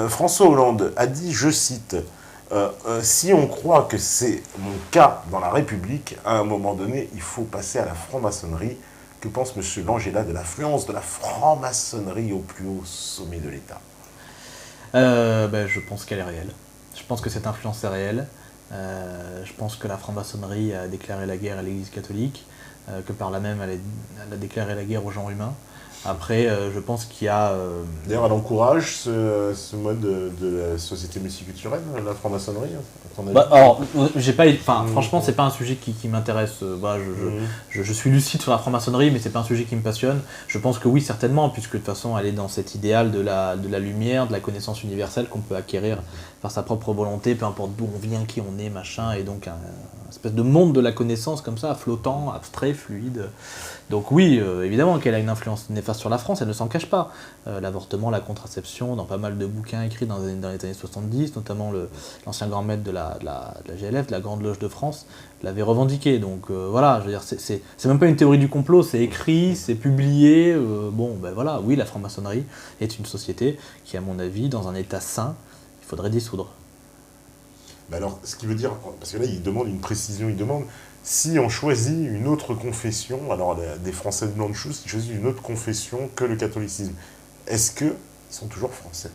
François Hollande a dit, je cite... si on croit que c'est mon cas dans la République, à un moment donné, il faut passer à la franc-maçonnerie. Que pense M. Langella de l'influence de la franc-maçonnerie au plus haut sommet de l'État? Je pense qu'elle est réelle. Je pense que cette influence est réelle. Je pense que la franc-maçonnerie a déclaré la guerre à l'Église catholique, que par là même elle a déclaré la guerre aux gens humains. Après, je pense qu'il y a... D'ailleurs, elle encourage ce mode de la société multiculturelle, la franc-maçonnerie, alors, j'ai pas... franchement, c'est pas un sujet qui m'intéresse. Je suis lucide sur la franc-maçonnerie, mais c'est pas un sujet qui me passionne. Je pense que oui, certainement, puisque de toute façon, elle est dans cet idéal de la lumière, de la connaissance universelle qu'on peut acquérir par sa propre volonté, peu importe d'où on vient, qui on est, machin, et donc un espèce de monde de la connaissance comme ça, flottant, abstrait, fluide. Donc oui, évidemment qu'elle a une influence néfaste sur la France, elle ne s'en cache pas. L'avortement, la contraception, dans pas mal de bouquins écrits dans les années 70, notamment l'ancien grand maître de la GLF, de la Grande Loge de France, l'avait revendiqué. Donc voilà, je veux dire, c'est même pas une théorie du complot, c'est écrit, c'est publié. Voilà, oui, la franc-maçonnerie est une société qui, à mon avis, dans un état sain, il faudrait dissoudre. Alors, ce qui veut dire, parce que là, il demande une précision, il demande si on choisit une autre confession, alors des Français de Blanchous qui choisissent une autre confession que le catholicisme, est-ce qu'ils sont toujours français?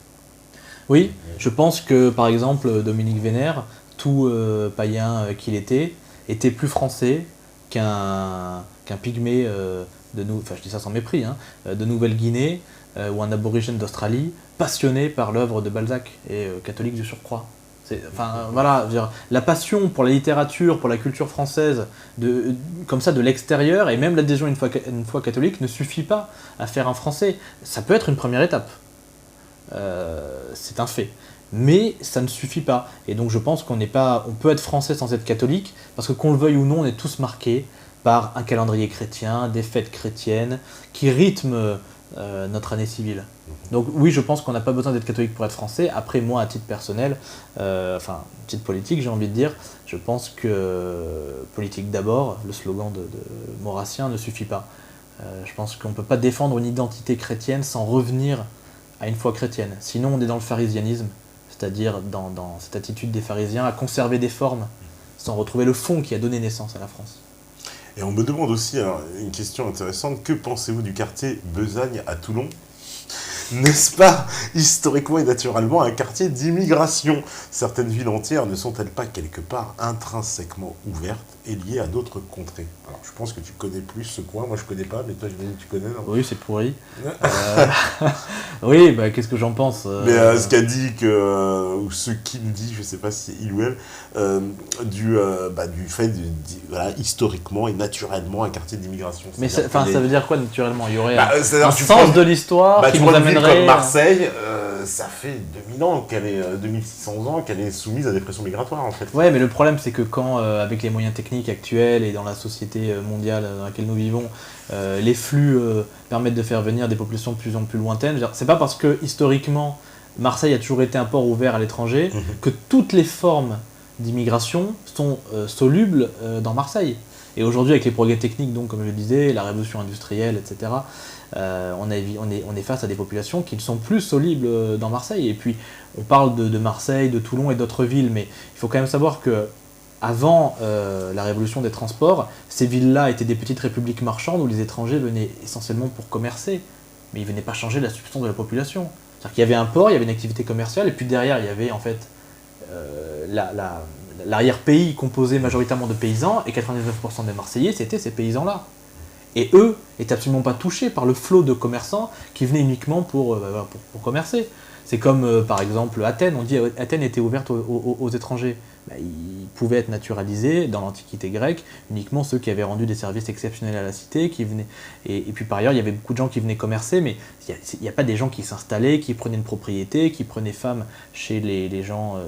Oui, je pense que, par exemple, Dominique Vénère, tout païen qu'il était plus français qu'un pygmée je dis ça sans mépris, de Nouvelle-Guinée ou un aborigène d'Australie, passionné par l'œuvre de Balzac et catholique du surcroît. Voilà, la passion pour la littérature, pour la culture française, comme ça de l'extérieur, et même l'adhésion une fois catholique, ne suffit pas à faire un Français. Ça peut être une première étape, c'est un fait, mais ça ne suffit pas. Et donc je pense on peut être français sans être catholique, parce que qu'on le veuille ou non, on est tous marqués par un calendrier chrétien, des fêtes chrétiennes, qui rythment notre année civile. Donc oui, je pense qu'on n'a pas besoin d'être catholique pour être français. Après, moi, à titre personnel, titre politique, j'ai envie de dire, je pense que politique d'abord, le slogan de Maurassien ne suffit pas. Je pense qu'on ne peut pas défendre une identité chrétienne sans revenir à une foi chrétienne. Sinon, on est dans le pharisianisme, c'est-à-dire dans cette attitude des pharisiens à conserver des formes, sans retrouver le fond qui a donné naissance à la France. Et on me demande aussi alors, une question intéressante, que pensez-vous du quartier Besagne à Toulon? N'est-ce pas, historiquement et naturellement, un quartier d'immigration? Certaines villes entières ne sont-elles pas quelque part intrinsèquement ouvertes et liées à d'autres contrées? Alors, je pense que tu connais plus ce coin, moi je connais pas, mais toi j'imagine que tu connais, non? Oui, c'est pourri. Euh, Oui, bah, qu'est-ce que j'en pense? Mais ce qu'a dit, ou ce qu'il dit, je sais pas si c'est il ou elle, du fait, voilà, historiquement et naturellement, un quartier d'immigration. Mais C'est-à-dire ça que les- veut dire quoi naturellement? Il y aurait c'est-à-dire un tu sens prends- de l'histoire qui tu nous vois une ville amènerait. comme Marseille, ça fait 2000 ans qu'elle est, 2600 ans qu'elle est soumise à des pressions migratoires en fait. Ouais, mais le problème c'est que quand, avec les moyens techniques actuels et dans la société mondiale dans laquelle nous vivons, les flux permettent de faire venir des populations de plus en plus lointaines, c'est pas parce que historiquement Marseille a toujours été un port ouvert à l'étranger que toutes les formes d'immigration sont solubles dans Marseille. Et aujourd'hui, avec les progrès techniques, donc, comme je le disais, la révolution industrielle, etc., on est face à des populations qui ne sont plus solubles dans Marseille. Et puis, on parle de Marseille, de Toulon et d'autres villes, mais il faut quand même savoir que avant la révolution des transports, ces villes-là étaient des petites républiques marchandes où les étrangers venaient essentiellement pour commercer, mais ils ne venaient pas changer la substance de la population. C'est-à-dire qu'il y avait un port, il y avait une activité commerciale, et puis derrière, il y avait en fait l'arrière-pays composé majoritairement de paysans, et 99% des Marseillais, c'était ces paysans-là. Et eux étaient absolument pas touchés par le flot de commerçants qui venaient uniquement pour commercer. C'est comme par exemple Athènes, on dit Athènes était ouverte aux étrangers. Bah, ils pouvaient être naturalisés dans l'Antiquité grecque, uniquement ceux qui avaient rendu des services exceptionnels à la cité, qui venaient. Et puis par ailleurs, il y avait beaucoup de gens qui venaient commercer, mais il n'y a pas des gens qui s'installaient, qui prenaient une propriété, qui prenaient femme chez les gens,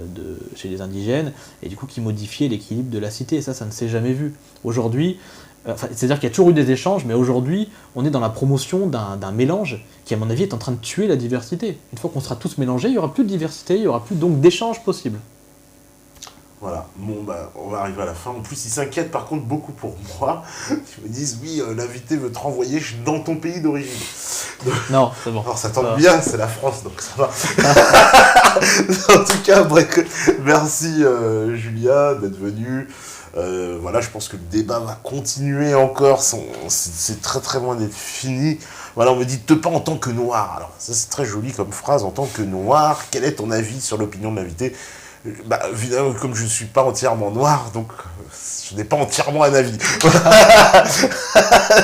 chez les indigènes, et du coup qui modifiaient l'équilibre de la cité. Et ça ne s'est jamais vu. Aujourd'hui, c'est-à-dire qu'il y a toujours eu des échanges, mais aujourd'hui, on est dans la promotion d'un mélange qui, à mon avis, est en train de tuer la diversité. Une fois qu'on sera tous mélangés, il n'y aura plus de diversité, il n'y aura plus donc d'échanges possibles. Voilà, bon bah on va arriver à la fin. En plus ils s'inquiètent par contre beaucoup pour moi. Ils me disent oui, l'invité veut te renvoyer dans ton pays d'origine. Non, c'est bon. Alors ça tombe bien, c'est la France donc ça va. En tout cas, bref, merci Julia d'être venue. Voilà, je pense que le débat va continuer encore, c'est très très loin d'être fini. Voilà, on me dit, te pas en tant que noir. Alors ça c'est très joli comme phrase, en tant que noir, quel est ton avis sur l'opinion de l'invité? Bah, évidemment, comme je ne suis pas entièrement noir, donc je n'ai pas entièrement un avis.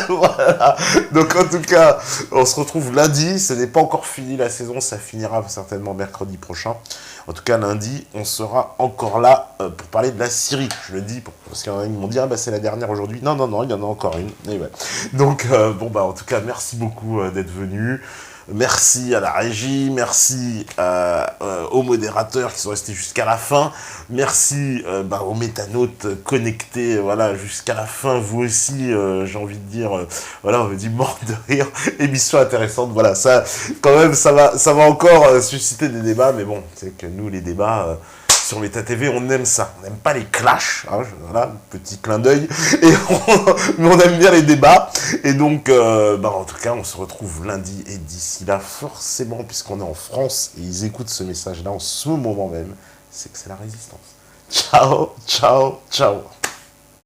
Voilà. Donc en tout cas, on se retrouve lundi. Ce n'est pas encore fini la saison, ça finira certainement mercredi prochain. En tout cas, lundi, on sera encore là pour parler de la Syrie. Je le dis parce qu'il y en a qui m'ont dit, ah bah c'est la dernière aujourd'hui. Non, non, non, il y en a encore une. Et ouais. Donc, bon, bah en tout cas, merci beaucoup d'être venu. Merci à la régie, merci aux modérateurs qui sont restés jusqu'à la fin, merci aux métanautes connectés voilà, jusqu'à la fin, vous aussi, j'ai envie de dire, voilà, on me dit mort de rire, émission intéressante, voilà, ça, quand même, ça va encore susciter des débats, mais bon, c'est que nous, les débats... sur Méta TV, on aime ça. On n'aime pas les clashs, hein, voilà, petit clin d'œil, mais on aime bien les débats. Et donc, en tout cas, on se retrouve lundi. Et d'ici là, forcément, puisqu'on est en France et ils écoutent ce message-là en ce moment même, c'est que c'est la résistance. Ciao, ciao, ciao.